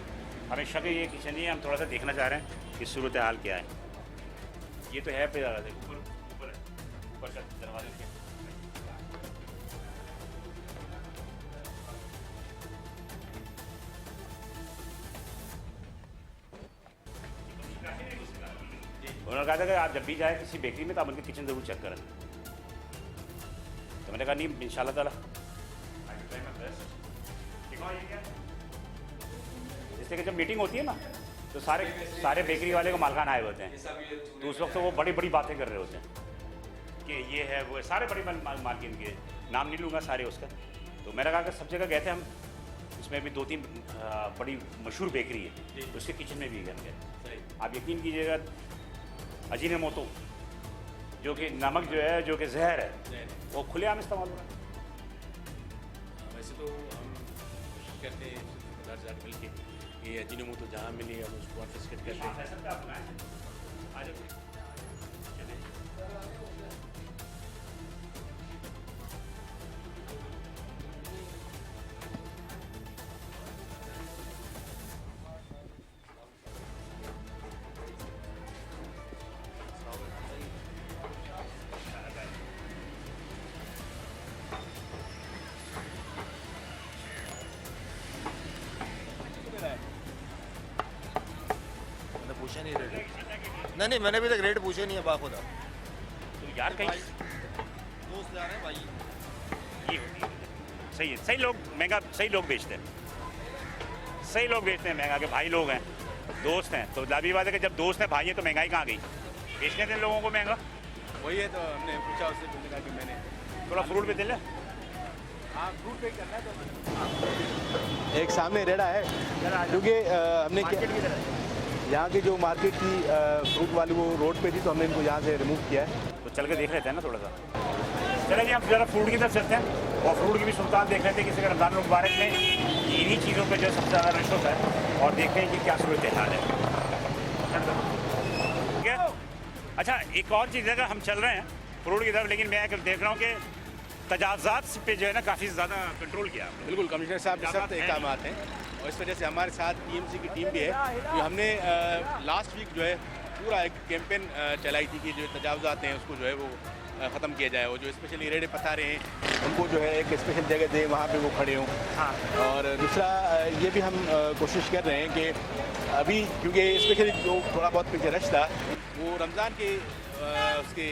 हमें शक है ये किचन नहीं है। हम थोड़ा सा देखना चाह रहे हैं कि सूरत हाल क्या है। ये तो है पे ऊपर का दरवाजे के। उन्होंने कहा था कि आप जब भी जाए किसी बेकरी में तो आप उनके किचन ज़रूर चेक करें। तो मैंने कहा नहीं, इंशाल्लाह ताला। जैसे कि जब मीटिंग होती है ना, तो सारे बेकरी वाले को मालकान आए होते हैं, तो उस वक्त वो बड़ी बड़ी बातें कर रहे होते हैं कि ये है वो है। सारे बड़ी मालकिन के नाम नहीं लूँगा सारे उसका। तो मैंने कहा कि सब जगह गए थे हम, उसमें भी 2-3 बड़ी मशहूर बेकरी है, उसके किचन में भी गए। आप यकीन कीजिएगा, अजीनोमोटो जो कि नमक जो है, जो कि जहर है, वो खुलेआम इस्तेमाल हो रहा है। वैसे तो हम करते हैं मिल के, ये अजीनोमोटो जहाँ मिले हम उसको कॉन्फिस्केट करते हैं। पूछा नहीं रेट, नहीं मैंने अभी तक रेट पूछे नहीं है बाखुदा। तो यार कहीं दोस्त जा रहे हैं भाई, ये सही है, सही लोग महंगा, सही लोग बेचते हैं, सही लोग बेचते हैं महंगा के भाई लोग हैं। दोस्त हैं तो लाभी बात है कि जब दोस्त हैं भाई हैं तो महंगाई कहाँ गई? बेचने दें लोगों को महंगा। वही है, तो हमने पूछा उससे, बोलने कहा कि मैंने थोड़ा फ्रूट भी दे ले। हाँ फ्रूट पे करना है तो एक सामने रेड़ा है, क्योंकि हमने यहाँ की जो मार्केट थी फ्रूट वाली वो रोड पे थी, तो हमने इनको यहाँ से रिमूव किया है। तो चल के देख लेते हैं ना थोड़ा सा। चलेंगे हम जरा फ्रूट की तरफ चलते हैं और फ्रूट की भी सुल्तान देख लेते हैं कि रमज़ान मुबारक में इन्हीं चीज़ों पे जो सबसे ज़्यादा रश होता है और देखते हैं कि क्या सूरत हाल है। ठीक है। अच्छा एक और चीज़ है, हम चल रहे हैं फ्रूट की तरफ, लेकिन मैं देख रहा हूँ कि तजावज़ात पे जो है ना काफ़ी ज़्यादा कंट्रोल किया। बिल्कुल, कमिश्नर साहब के सख्त अहकाम हैं और इस वजह से हमारे साथ टीएमसी की टीम भी है। तो हमने लास्ट वीक जो है पूरा एक कैंपेन चलाई थी कि जो तजावज़ात हैं उसको जो है वो ख़त्म किया जाए, और जो स्पेशली रेड़े पथारे हैं उनको जो है एक स्पेशल जगह दें वहाँ पे वो खड़े हों। हाँ। और दूसरा ये भी हम कोशिश कर रहे हैं कि अभी क्योंकि स्पेशली जो थोड़ा बहुत पीछे रश था वो रमज़ान के उसके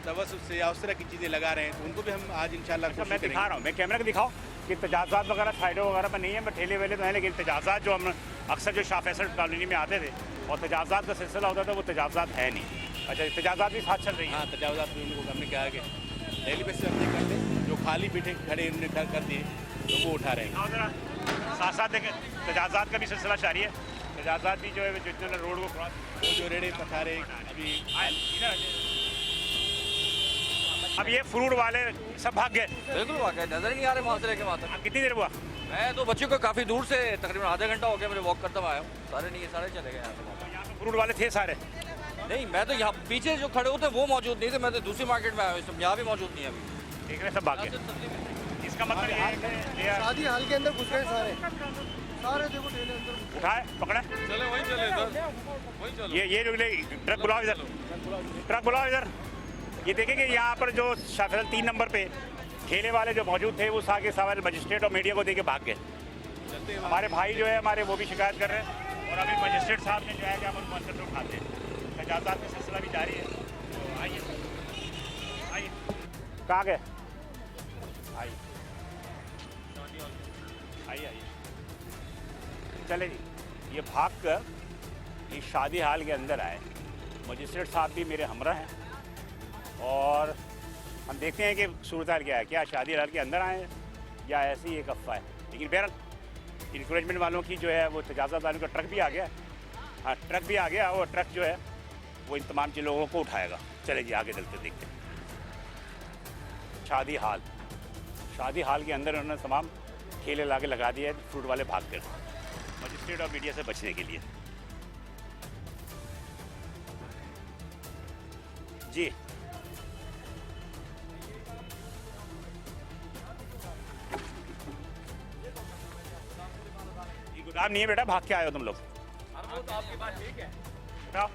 तवस्सुत से या उस तरह की चीज़ें लगा रहे हैं, तो उनको भी हम आज इंशाल्लाह कोशिश मैं करेंगे। दिखा रहा हूँ, मैं कैमरा को दिखाऊँ कि तजावज़ात वगैरह साइडों वगैरह पर नहीं है, बट ठेले वेले तो हैं, लेकिन तजावज़ात जो हम अक्सर जो शाह फैसल कॉलोनी में आते थे और तजावज़ात का सिलसिला होता था वो तजावज़ात है नहीं। अच्छा तजावज़ात भी साथ चल रही है? हाँ तजावज़ात भी उनको हमने कहा कि डेली बेसिस हमने कर दे, जो खाली बैठे खड़े उन्होंने कर दिए तो वो उठा रहे हैं। साथ साथ देखें तजावज़ात का भी सिलसिला जारी है। तजावज़ात भी जो है जितने रोड को क्रॉस, वो जो रेड़े पथारे अभी अब ये फ्रूट वाले सब भाग गए। बिल्कुल भाग गए, नजर नहीं आ रहे मुआसरे के मात्र। कितनी देर हुआ? मैं तो बच्चों को काफ़ी दूर से तकरीबन आधा घंटा हो गया मेरे वॉक करता आया हूँ, सारे नहीं सारे चले गए यहाँ से। यहाँ पे फ्रूट वाले थे सारे? नहीं, मैं तो यहाँ पीछे जो खड़े होते वो मौजूद नहीं थे, मैं तो दूसरी मार्केट में आया हूँ, यहाँ भी मौजूद नहीं है अभी। ठीक है, सब भाग गए। इसका मतलब ये है कि शादी हाल के अंदर घुस गए सारे देखो ठेले अंदर उठाए पकड़े, चले वहीं चले वहीं चलो। ये जो ट्रक बुलाओ इधर, ट्रक बुलाओ इधर। ये देखें कि यहाँ पर जो शाह फैसल 3 नंबर पे ठेले वाले जो मौजूद थे वो सारे सवाल मजिस्ट्रेट और मीडिया को देके भाग गए। हमारे भाई जो है हमारे वो भी शिकायत कर रहे हैं और अभी मजिस्ट्रेट साहब ने जो है कि हम उनको अंदर से उठाते हैं। तजावज़ात का सिलसिला भी जारी है। तो आइए आइए, कहाँ गए? आइए आइए आइए, चले जी। ये भाग कर इस शादी हाल के अंदर आए। मजिस्ट्रेट साहब भी मेरे हमरा हैं और हम देखते हैं कि सूरत हाल क्या है, क्या शादी हाल के अंदर आए हैं या ऐसी ही एक अफवाह है। लेकिन बहरहाल इंक्रोचमेंट वालों की जो है वो तजावज़ात वालों का ट्रक भी आ गया। हाँ ट्रक भी आ गया और ट्रक जो है वो इन तमाम चीज़ लोगों को उठाएगा। चले जी आगे चलते देखते हैं। शादी हाल के अंदर उन्होंने तमाम ठेले लाके लगा दिए हैं फ्रूट वाले भाग कर, मजिस्ट्रेट और मीडिया से बचने के लिए। जी ये गोदाम नहीं है बेटा, भाग के आए हो तुम लोग। आपकी बात ठीक है। बताओ,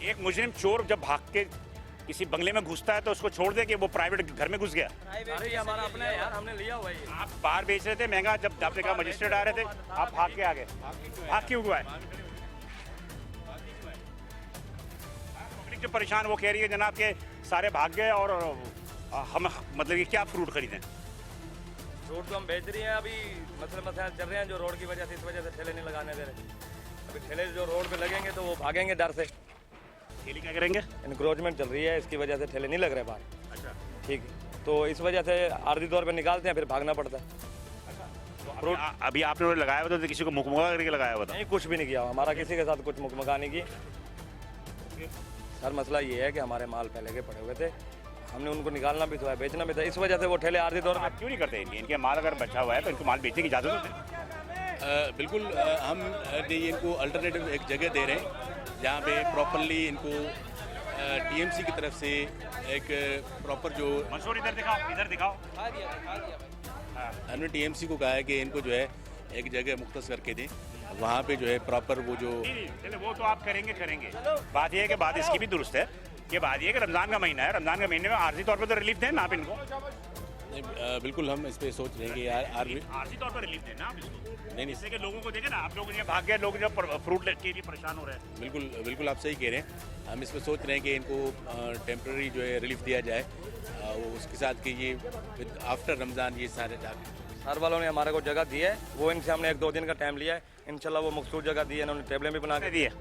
एक मुजरिम चोर जब भाग के किसी बंगले में घुसता है तो उसको छोड़ दे कि वो प्राइवेट घर में घुस गया। अरे ये हमारा अपना है यार, हमने लिया हुआ है। आप बाहर बेच रहे थे महंगा, जब आपने कहा मजिस्ट्रेट आ रहे थे आप भाग के आ गए। भाग क्यों हुआ है? पब्लिक जो परेशान वो कह रही है जनाब के सारे भाग गए और हम मतलब कि क्या फ्रूट खरीदें? फ्रूट तो हम बेच रही हैं, अभी मसले चल रहे हैं जो रोड की वजह से, इस वजह से ठेले नहीं लगाने दे रहे। अभी ठेले जो रोड पे लगेंगे तो वो भागेंगे डर से। ठेले क्या करेंगे? इनक्रोचमेंट चल रही है, इसकी वजह से ठेले नहीं लग रहे बाहर। अच्छा ठीक है, तो इस वजह से आर्जी तौर पे निकालते हैं, फिर भागना पड़ता है। फ्रूट अभी आपने लगाया हुआ था तो किसी को मुकमुका करके लगाया हुआ था? नहीं, कुछ भी नहीं किया, हमारा किसी के साथ कुछ मुकमका नहीं की। सर मसला ये है कि हमारे माल पहले के पड़े हुए थे, हमने उनको निकालना भी था, बेचना भी था, इस वजह से वो ठेले आर्जी तौर पर। क्यों नहीं करते? इनके माल अगर बचा हुआ है तो इनको माल बेचने की इजाज़त होती है। बिल्कुल, हम इनको अल्टरनेटिव एक जगह दे रहे हैं जहाँ पे प्रॉपरली इनको टीएमसी की तरफ से एक प्रॉपर जो मंसूर इधर दिखाओ, इधर दिखाओ। हमने टीएमसी को कहा है कि इनको जो है एक जगह मुख्तस करके दें, वहाँ पे जो है प्रॉपर वो जो चले वो तो आप करेंगे। बात ये है कि बात इसकी भी दुरुस्त है कि बात ये है कि रमज़ान का महीना है, रमज़ान के महीने में आर्जी तौर पर तो रिलीफ दें ना आप इनको। बिल्कुल हम इस पे सोच रहे हैं कि आर्जी तौर पर रिलीफ दें ना आप इसको। नहीं इससे कि लोगों को देखें ना, आप लोग ये भाग गए, लोग जब फ्रूट के लिए परेशान हो रहे हैं। बिल्कुल आप सही कह रहे हैं। हम इस पे सोच रहे हैं कि इनको टेम्प्रेरी जो है रिलीफ दिया जाए, उसके साथ कि ये आफ्टर रमज़ान ये सारे सर वालों ने हमारे को जगह दी है, वो इनसे हमने 1-2 दिन का टाइम लिया है। इंशाल्लाह वो मखसूस जगह दी है, इन्होंने टेबलें भी बना के दी है।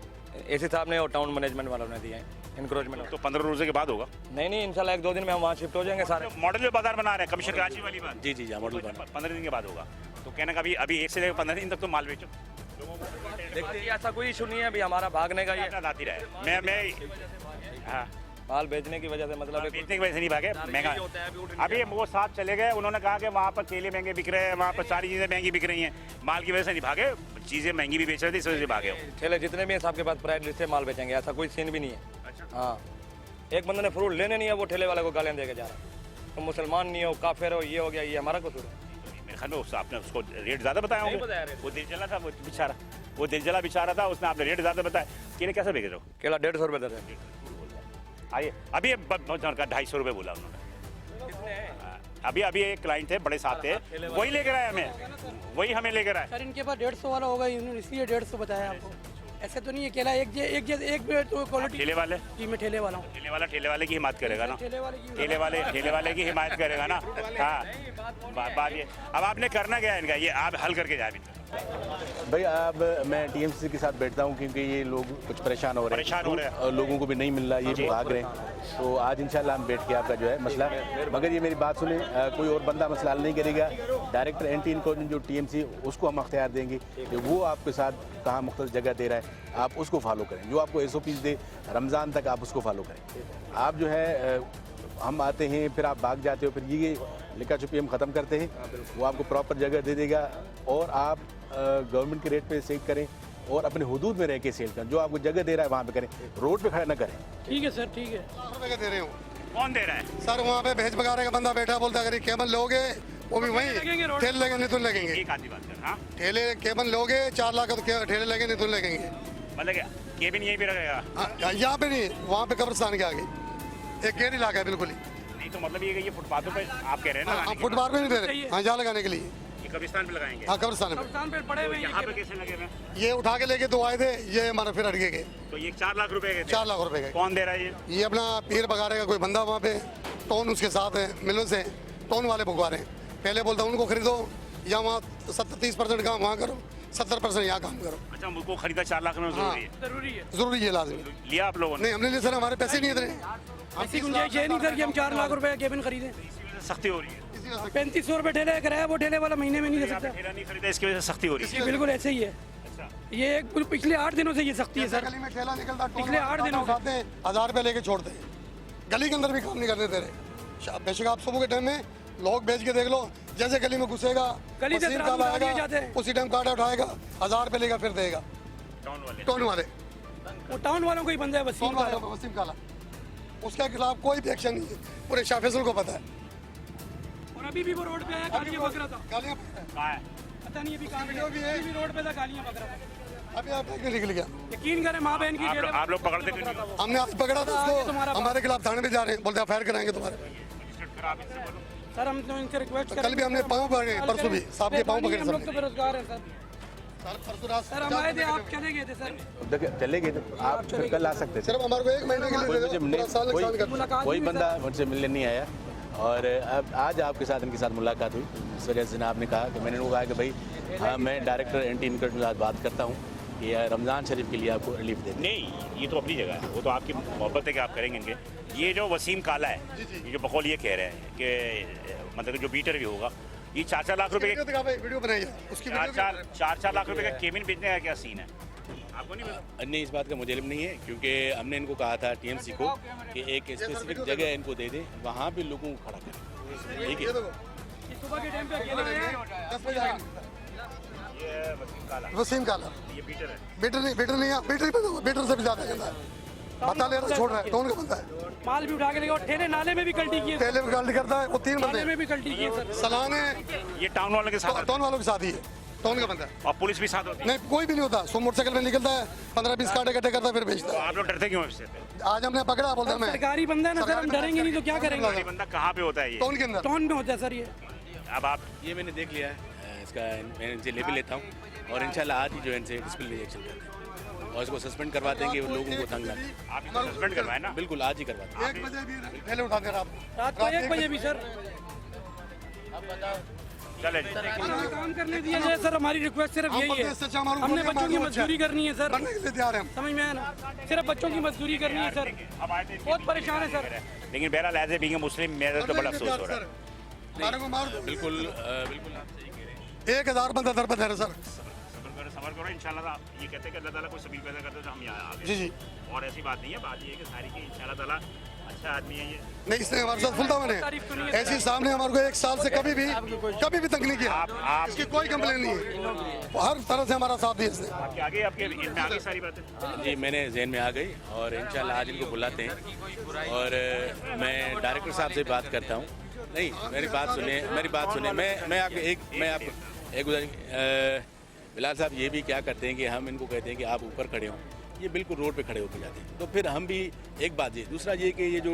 एसी साहब ने और टाउन मैनेजमेंट वालों ने दिए हैं इंक्रोचमेंट। तो 15 रोजे के बाद होगा? नहीं, इंशाल्लाह 1-2 दिन में हम वहाँ शिफ्ट हो जाएंगे सारे। मॉडल में बाजार बना रहे हैं कमीशन कराची वाली बात? जी जी मॉडल बना 15 दिन के बाद होगा। तो कहने का अभी 1 से लेकर 15 दिन तक तो माल बेचो। देखते हैं, ऐसा कोई इशू नहीं है अभी हमारा भागने का। ये आती रहे मैं हाँ माल बेचने की वजह से मतलब बेचने की वजह से नहीं भागे, महंगा अभी वो साथ चले गए, उन्होंने कहा कि वहाँ पर केले महंगे बिक रहे हैं, वहाँ पर सारी चीज़ें महंगी बिक रही हैं, माल की वजह से नहीं भागे, चीज़ें महंगी भी बेच रहे थे इस वजह से भागे। ठेले जितने भी हैं सबके पास प्राइस लिस्ट से माल बेचेंगे, ऐसा कोई सीन भी नहीं है। हाँ, एक बंदे ने फ्रूट लेने नहीं है, वो ठेले वाले को गालियाँ दे के जा रहा है, तो मुसलमान नहीं हो, काफिर हो, ये हो गया, ये हमारा कसूर है। मेरे ख्याल में आपने उसको रेट ज़्यादा बताया होगा, वो दिल जला था, वो बेचारा, वो दिल जला बेचारा था, उसने आपने रेट ज़्यादा बताया। केले कैसे बेच रहे हो? केला 150 रुपये दे रहे हैं। आइए अभी 250 रुपये बोला उन्होंने। अभी एक क्लाइंट थे, बड़े साथ थे, वही लेकर आए हमें, वही हमें लेकर आए। सर इनके पास 150 वाला होगा, इन्होंने इसलिए 150 बताया आपको। ऐसे तो नहीं है, केला एक क्वालिटी। ठेले वाले जी मैं ठेले वाला हूँ। ठेले वाले की हिमायत करेगा ना, ठेले वाले की हिमायत करेगा ना। हाँ बात ये, अब आपने करना क्या है इनका, ये आप हल करके जाए। भाई अब मैं टीएमसी के साथ बैठता हूँ क्योंकि ये लोग कुछ परेशान हो रहे हैं और लोगों को भी नहीं मिल रहा, ये भी भाग रहे हैं। तो आज इंशाल्लाह हम बैठ के आपका जो है मसला, मगर ये मेरी बात सुने, कोई और बंदा मसला हल नहीं करेगा। डायरेक्टर एंटी इंक्रोचमेंट जो टीएमसी, उसको हम अख्तियार देंगे कि वो आपके साथ कहाँ मुख्तलिफ जगह दे रहा है, आप उसको फॉलो करें। जो आपको SOPs दे रमज़ान तक, आप उसको फॉलो करें। आप जो है हम आते हैं फिर आप भाग जाते हो, फिर ये लिखा छुपी हम ख़त्म करते हैं, वो आपको प्रॉपर जगह दे देगा और आप गवर्नमेंट के रेट पे सेल करें और अपने हुदूद में रह के सेल करें। जो आपको जगह दे रहा है वहाँ पे करें, रोड पे खड़ा ना करें। ठीक है सर, ठीक है। रुपये का दे रहे हो? कौन दे रहा है सर? वहाँ पे भेज बगारे का बंदा बैठा, बोलता अगर केबल लोगे वो भी वहीं ठेले लगे, नहीं तो लगेंगे। ठेले केबल लोगे 4 लाख का ठेले लगे, नहीं तो लगेंगे। मतलब क्या केबिन यहीं पे रहेगा? यहाँ पे नहीं, वहाँ पे कब्रिस्तान के आगे एक गैर इलाका है बिल्कुल ही। नहीं तो मतलब ये फुटपाथों पे आप कह रहे हैं ना? फुटपाथ पे नहीं दे रहे, हाँ जहाँ लगाने के लिए। ये कब्रिस्तान पे लगाएंगे? हाँ कब्रिस्तान पे पड़े हुए। यहाँ पे कैसे लगे हुए? ये उठा के लेके 2 आए थे, ये हमारा फिर अटके गए। तो ये 4 लाख रुपए के? 4 लाख रुपए का। कौन दे रहा है ये अपना पीर बगारे का कोई बंदा वहाँ पे, टोन उसके साथ है, मिलों से टोन वाले भुगवा रहे हैं। पहले बोलता उनको खरीदो या वहाँ 30% काम वहाँ करो, 70% यहाँ काम करो। अच्छा, मुझको खरीदा 4 लाख में जरूरी है, लाजमी। लिया आप लोगों ने? नहीं हमने लिया सर, हमारे पैसे नहीं इतने। ऐसी गुंजाइश है नहीं सर कि हम 4 लाख रुपए का केबिन खरीदें। सख्ती हो रही है। 3500 रुपए ठेले कराया, वो ठेले वाला महीने में नहीं दे सकता। ठेला नहीं खरीदा, इसकी वजह से सख्ती हो रही है। बिल्कुल ऐसे ही है। ये पिछले 8 दिनों से ये सख्ती है सर। गली में ठेला निकलता, पिछले 8 दिनों उठाते हैं, 1000 रुपये लेके छोड़ते हैं। गली के अंदर भी काम नहीं करने दे रहे। बेशक आप सुबह के टाइम में लोग बेच के देख लो, जैसे गली में घुसेगा, गली से उसी टाइम काटा उठाएगा, 1000 रुपये लेगा, फिर देगा। टोन वाले, वो टाउन वालों को ही बंदा है वसीम काला, उसके खिलाफ कोई भी एक्शन नहीं है, पूरे शाह फैसल को पता है। और अभी भी वो रोड पे है, गालियां बक रहा था। गालियां पता नहीं अभी कहाँ भी रोड पे था, गालियां बक रहा था। अभी आप निकल गया। यकीन करें माँ बहन की आप लोग पकड़ते क्यों नहीं? हमने आज पकड़ा था उसको, हमारे खिलाफ थाने में जा रहे हैं, बोलते फायर कराएंगे तुम्हारे। सर हम तो इनसे रिक्वेस्ट कल भी हमने पाँव पकड़े, परसों भी साहब के पाँव पकड़े। हम लोग तो बेरोजगार हैं सर। सर हम आए थे, आप चले गए थे सर। चले गए थे आप, फिर कल आ सकते थे। सिर्फ हमारे को 1 महीने के लिए कोई बंदा मुझसे मिलने नहीं आया और अब आज आपके साथ इनके साथ मुलाकात हुई। इस वजह से आपने कहा कि मैंने उनको कहा कि भाई हाँ मैं डायरेक्टर एंटी इंक्रोचमेंट के साथ बात करता हूँ कि रमज़ान शरीफ के लिए आपको रिलीफ दे। नहीं ये तो अपनी जगह है, वो तो आपकी मोहब्बत है कि आप करेंगे इनके। ये जो वसीम काला है, ये जो बकौल ये कह रहे हैं कि मतलब जो बीटर भी होगा, ये 4-4 लाख रुपए वीडियो बनाई है उसकी, 4-4 लाख रुपए का केबिन बेचने का क्या सीन है आपको नहीं पता? नहीं इस बात का मुझे इल्म नहीं है क्योंकि हमने इनको कहा था टीएमसी को कि एक स्पेसिफिक जगह इनको दे दे, वहाँ पे लोगों को खड़ा करें। ठीक है, सुबह के टाइम पे अकेले आए, 10 बजे आए। वसीम काला ये बीटर है? बीटर नहीं है, बीटर से भी ज्यादा गंदा है। बता ले रहा छोड़ रहा है, कौन का बंदा है? माल भी उठा के लेगा, ठेले नाले में भी कल्टी किए, ठेले में गलती करता है वो 3 बंदे में भी कल्टी किए सर। सलान है, ये टाउन वालों के साथ, टाउन वालों के साथ ही है, टाउन का बंदा है। और पुलिस भी साथ होती है? नहीं कोई भी नहीं होता, सो मोटरसाइकिल में निकलता है, 15-20 काटे कटे करता है, फिर बेचता है। आप लोग डरते क्यों इससे? आज हमने पकड़ा, बोलता मैं सरकारी बंदा है ना सर, हम डरेंगे नहीं तो क्या करेंगे? बंदा कहाँ पे होता है ये? टाउन के अंदर, टाउन में होता है सर ये। अब आप ये मैंने देख लिया है, इसका मैं इनसे ले भी लेता हूँ और इंशाल्लाह आज ही जो है इनसे डिसिप्लिनरी एक्शन करते हैं और इसको सस्पेंड करवा देंगे। वो लोगों को तंग लाते। आप इसको सस्पेंड करवाए ना? बिल्कुल आज ही करवा देंगे। 1 बजे भी ठेले उठाते रात को 1 बजे भी सर। चले काम करने दिया जाए सर, हमारी रिक्वेस्ट सिर्फ यही है, हमने बच्चों की मजदूरी करनी है सर, बनने के लिए तैयार हैं हम। समझ में आया ना, सिर्फ बच्चों की मजदूरी करनी है सर, बहुत परेशान है सर। लेकिन बहरहाल एज ए बीइंग मुस्लिम मेरे तो बड़ा अफसोस हो रहा है। मारे को मार दो। बिल्कुल बिल्कुल आप सही कह रहे हैं। 1000 बंदा दर पर है सर। सबर करो इंशाल्लाह। ये कहते हैं कि अल्लाह ताला कोई सबील पैदा करता है तो हम यहाँ आ गए। जी जी। और ऐसी बात नहीं है, बात ये है कि सारी की इंशाल्लाह ताला अच्छा आदमी है ये। नहीं, इसने हमारे साथ फुलता मैंने ऐसी सामने हमारे को 1 साल से कभी भी तंग नहीं किया। इसकी कोई कंप्लेन नहीं है, हर तरह से हमारा साथ दिया इसने। आपके आगे आपके इनमें आगे सारी बातें जी मेरे जहन में आ गई और इंशाल्लाह आज इनको बुलाते हैं और मैं डायरेक्टर साहब से बात करता हूँ। नहीं, मेरी बात सुनिए, मैं आपको एक बिलाल साहब ये भी क्या करते हैं कि हम इनको कहते हैं कि आप ऊपर खड़े हों, ये बिल्कुल रोड पे खड़े होकर जाते हैं। तो फिर हम भी एक बात ये, दूसरा ये कि ये जो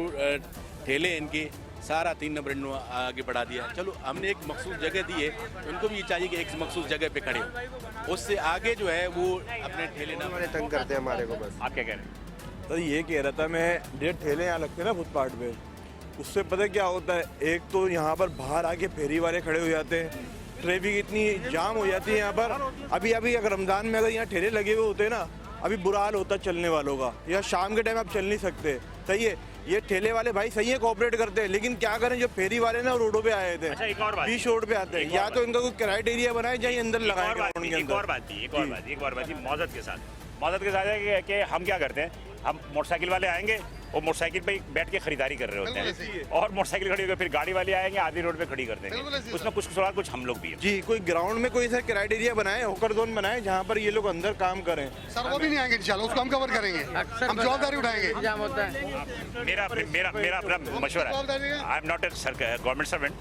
ठेले इनके सारा 3 नंबर आगे बढ़ा दिया। चलो हमने एक मखसूस जगह दी है, उनको भी ये चाहिए कि एक मखसूस जगह पे खड़े हो, उससे आगे जो है वो अपने ठेले ना तंग करते हैं हमारे को। बस आप क्या कह रहे हैं? तो ये कह रहा था मैं, 1.5 ठेले यहाँ लगते हैं ना फुटपाथ पे, उससे पता क्या होता है, एक तो यहाँ पर बाहर आके फेरी वाले खड़े हो जाते हैं, ट्रैफिक इतनी जाम हो जाती है यहाँ पर। अभी अगर रमज़ान में अगर यहाँ ठेले लगे हुए होते ना, अभी बुरा हाल होता चलने वालों का। या शाम के टाइम आप चल नहीं सकते, सही है। ये ठेले वाले भाई सही है, कोऑपरेट करते हैं, लेकिन क्या करें जो फेरी वाले ना रोडों पे आए थे, अच्छा, एक और बात, बीच रोड पे आते हैं, या तो इनका कोई क्राइटेरिया बनाए जाए अंदर लगाए। एक और बात थी मौजूद के साथ है कि हम क्या करते हैं, हम मोटरसाइकिल वाले आएंगे, वो मोटरसाइकिल पे बैठ के खरीदारी कर रहे होते हैं और मोटरसाइकिल खड़ी होकर फिर गाड़ी वाले आएंगे, आधी रोड पे खड़ी कर देंगे। उसमें कुछ हम लोग भी हैं। जी, कोई ग्राउंड में कोई ऐसा क्राइटेरिया बनाए, होकर जोन बनाए जहाँ पर ये लोग अंदर काम करें। सर वो भी नहीं आएंगे इंशाल्लाह, उसको हम कवर करेंगे, हम जवाबदारी उठाएंगे। मेरा अपना मशवरा है, I am not a government servant.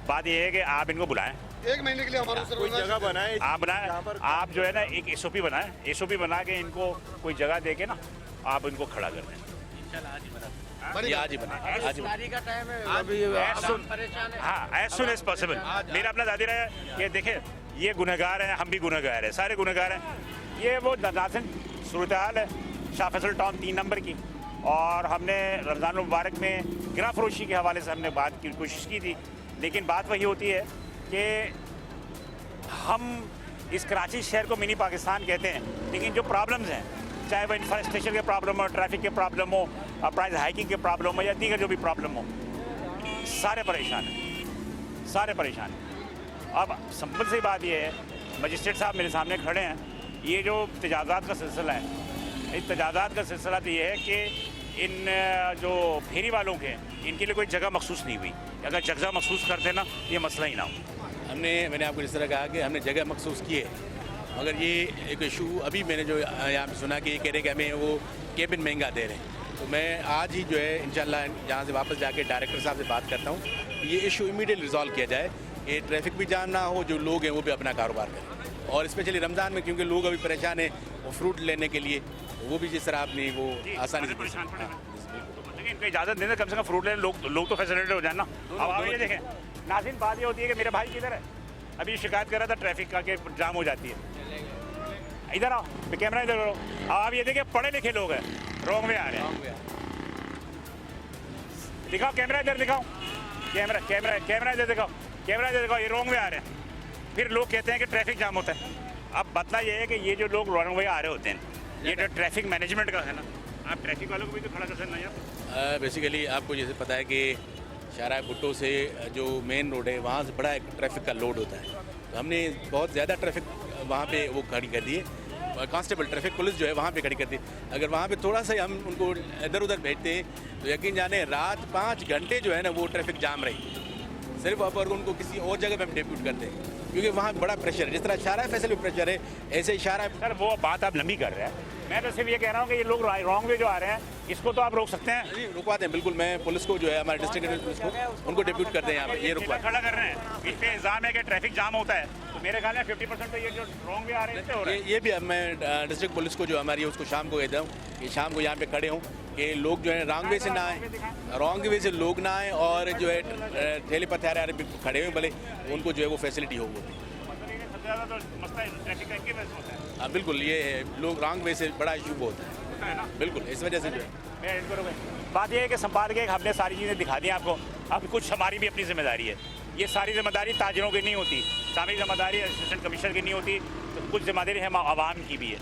बात ये है कि आप इनको बुलाएं 1 महीने के लिए, हमारा कोई जगह बनाए, आप जो है ना एक एसओपी बना के इनको कोई जगह दे के ना आप इनको खड़ा कर दें। आज ही बना का टाइम है, एज सुन एज पॉसिबल। मेरा अपना दादी रहा है कि देखे ये गुनहगार हैं, हम भी गुनहगार हैं, सारे गुनहगार हैं। ये वो नाज़िन सूरत हाल है शाह फैसल टाउन 3 नंबर की, और हमने रमज़ान मुबारक में गिरा फरोशी के हवाले से हमने बात की कोशिश की थी, लेकिन बात वही होती है कि हम इस कराची शहर को मिनी पाकिस्तान कहते हैं, लेकिन जो प्रॉब्लम्स हैं, चाहे वो इंफ्रास्ट्रक्चर के प्रॉब्लम हो, ट्रैफिक के प्रॉब्लम हो, प्राइस हाइकिंग के प्रॉब्लम हो, या दीगर जो भी प्रॉब्लम हो, सारे परेशान हैं। अब सिंपल सी बात ये है, मजिस्ट्रेट साहब मेरे सामने खड़े हैं, ये जो तजाज़ात का सिलसिला है, इस तजाज़ात का सिलसिला तो ये है कि इन जो फेरी वालों के, इनके लिए कोई जगह मखसूस नहीं हुई। अगर जगह मखसूस करते ना, ये मसला ही ना हो। मैंने आपको जिस तरह कहा कि हमने जगह मखसूस की है, मगर ये एक इशू अभी मैंने जो यहाँ पे सुना कि ये कह रहे कि हमें वो केबिन महंगा दे रहे हैं, तो मैं आज ही जो है इंशाल्लाह यहाँ से वापस जाके डायरेक्टर साहब से बात करता हूँ, ये इशू इमीडिएट रिजॉल्व किया जाए कि ट्रैफिक भी जाम ना हो, जो लोग हैं वो भी अपना कारोबार करें। और स्पेशली रमज़ान में क्योंकि लोग अभी परेशान हैं वो फ्रूट लेने के लिए, वो भी जिस तरह आपने वो आसानी से दे सकते हैं। इनको इजाज़त देने कम से कम फ्रूट लेने लोग तो फैसिलिटेड हो जाए ना। अब ये देखें नाज़रीन, बात ये होती है कि मेरा भाई किधर है, अभी शिकायत कर रहा था ट्रैफिक का कि जाम हो जाती है। इधर आओ, कैमरा इधर करो। आप ये देखिए पढ़े लिखे लोग हैं, रॉन्ग में आ रहे हैं। दिखाओ कैमरा इधर, दिखाओ कैमरा इधर दिखाओ, ये रॉन्ग में आ रहे हैं। फिर लोग कहते हैं कि ट्रैफिक जाम होता है। अब बतला ये है कि ये जो लोग रॉन्ग वे आ रहे होते हैं, ये जो ट्रैफिक मैनेजमेंट का है ना, आप ट्रैफिक वालों को भी तो खड़ा कर सकते हैं यार। बेसिकली आपको जैसे पता है कि शाहराह भुट्टो से जो मेन रोड है वहाँ से बड़ा एक ट्रैफिक का लोड होता है, तो हमने बहुत ज़्यादा ट्रैफिक वहाँ पे वो खड़ी कर दी है। कांस्टेबल ट्रैफिक पुलिस जो है वहाँ पे खड़ी कर दी। अगर वहाँ पे थोड़ा सा हम उनको इधर उधर भेजते हैं तो यकीन जाने रात 5 घंटे जो है ना वो ट्रैफिक जाम रही, सिर्फ अगर उनको किसी और जगह पे हम डेप्यूट करते हैं, क्योंकि वहाँ बड़ा प्रेशर है। जिस तरह शाहराह फैसल में प्रेशर है, ऐसे ही शाहराह। सर वो बात आप लंबी कर रहे हैं, मैं तो सिर्फ ये कह रहा हूँ कि ये लोग रॉन्ग वे जो आ रहे हैं, इसको तो आप रोक सकते हैं। जी रुकवाते हैं, बिल्कुल। मैं पुलिस को जो है हमारे डिस्ट्रिक्ट पुलिस को उनको डेप्यूट करते हैं यहाँ पे, ये रुकवा खड़ा कर रहे हैं। इस पे इल्जाम है कि ट्रैफिक जाम होता है, तो मेरे ख्याल में 50% तो ये जो रॉन्ग वे आ रहे हैं ये भी मैं डिस्ट्रिक्ट पुलिस को जो हमारी है उसको शाम को कहता हूँ कि शाम को यहाँ पे खड़े हों कि लोग जो है रॉन्ग वे से ना आए, रॉन्ग वे से लोग ना आए, और जो है ठेले पर ठहरे खड़े हुए भले उनको जो है वो फैसिलिटी हो। हाँ बिल्कुल, ये लोग रॉन्ग वे से बड़ा इशू होता है ना, बिल्कुल। इस वजह से जो है बात ये है कि संपादक हमने सारी चीज़ें दिखा दी आपको, अब कुछ हमारी भी अपनी जिम्मेदारी है ये सारी जिम्मेदारी ताजिरों की नहीं होती, सारी जिम्मेदारी असिस्टेंट कमिश्नर की नहीं होती, तो कुछ जिम्मेदारी हम आवाम की भी है।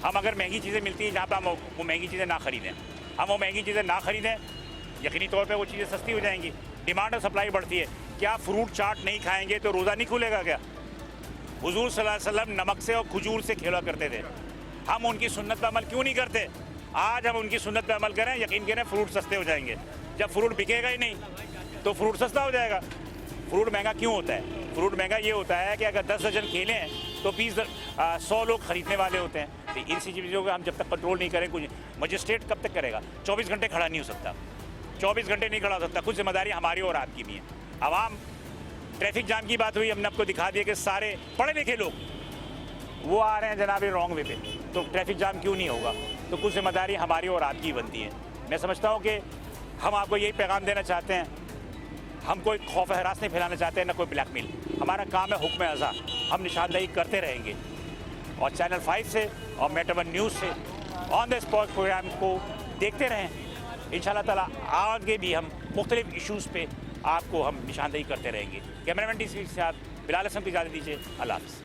हम अगर महंगी चीज़ें मिलती हैं जहाँ पर हम वो महंगी चीज़ें ना खरीदें, हम वो महंगी चीज़ें ना खरीदें, यकीनी तौर पे वो चीज़ें सस्ती हो जाएंगी, डिमांड और सप्लाई बढ़ती है। क्या फ्रूट चाट नहीं खाएंगे तो रोज़ा नहीं खुलेगा क्या? हुजूर सल्लल्लाहु अलैहि वसल्लम नमक से और खजूर से खेला करते थे, हम उनकी सुन्नत पर अमल क्यों नहीं करते? आज हम उनकी सुन्नत पर अमल करें, यकीन करें फ्रूट सस्ते हो जाएंगे। जब फ्रूट बिकेगा ही नहीं तो फ्रूट सस्ता हो जाएगा। फ्रूट महंगा क्यों होता है? फ्रूट महंगा ये होता है कि अगर 10 दर्जन केले हैं तो 100 लोग खरीदने वाले होते हैं। तो इन चीज़ों का हम जब तक कंट्रोल नहीं करें, कुछ मजिस्ट्रेट कब तक करेगा? 24 घंटे खड़ा नहीं हो सकता, 24 घंटे नहीं खड़ा हो सकता। कुछ जिम्मेदारी हमारी और आपकी भी है। आवाम, ट्रैफिक जाम की बात हुई, हमने आपको दिखा दिया कि सारे पढ़े लिखे लोग वो आ रहे हैं जनाब रॉन्ग वे पे, तो ट्रैफिक जाम क्यों नहीं होगा? तो कुछ जिम्मेदारी हमारी और आपकी बनती है। मैं समझता हूँ कि हम आपको यही पैगाम देना चाहते हैं, हम कोई खौफ हरास नहीं फैलाना चाहते हैं, ना कोई ब्लैकमेल। हमारा काम है हुक्म अज़ा, हम निशानदेही करते रहेंगे। और चैनल 5 से और मेटा वन न्यूज़ से ऑन द स्पॉट प्रोग्राम को देखते रहें। इंशाल्लाह ताला आगे भी हम मुख्तलिफ इशूज़ पे आपको हम निशानदेही करते रहेंगे। कैमरामैन टी के साथ बिलाल हसन की इजाज़त दीजिए। अल्लाह हाफ़िज़।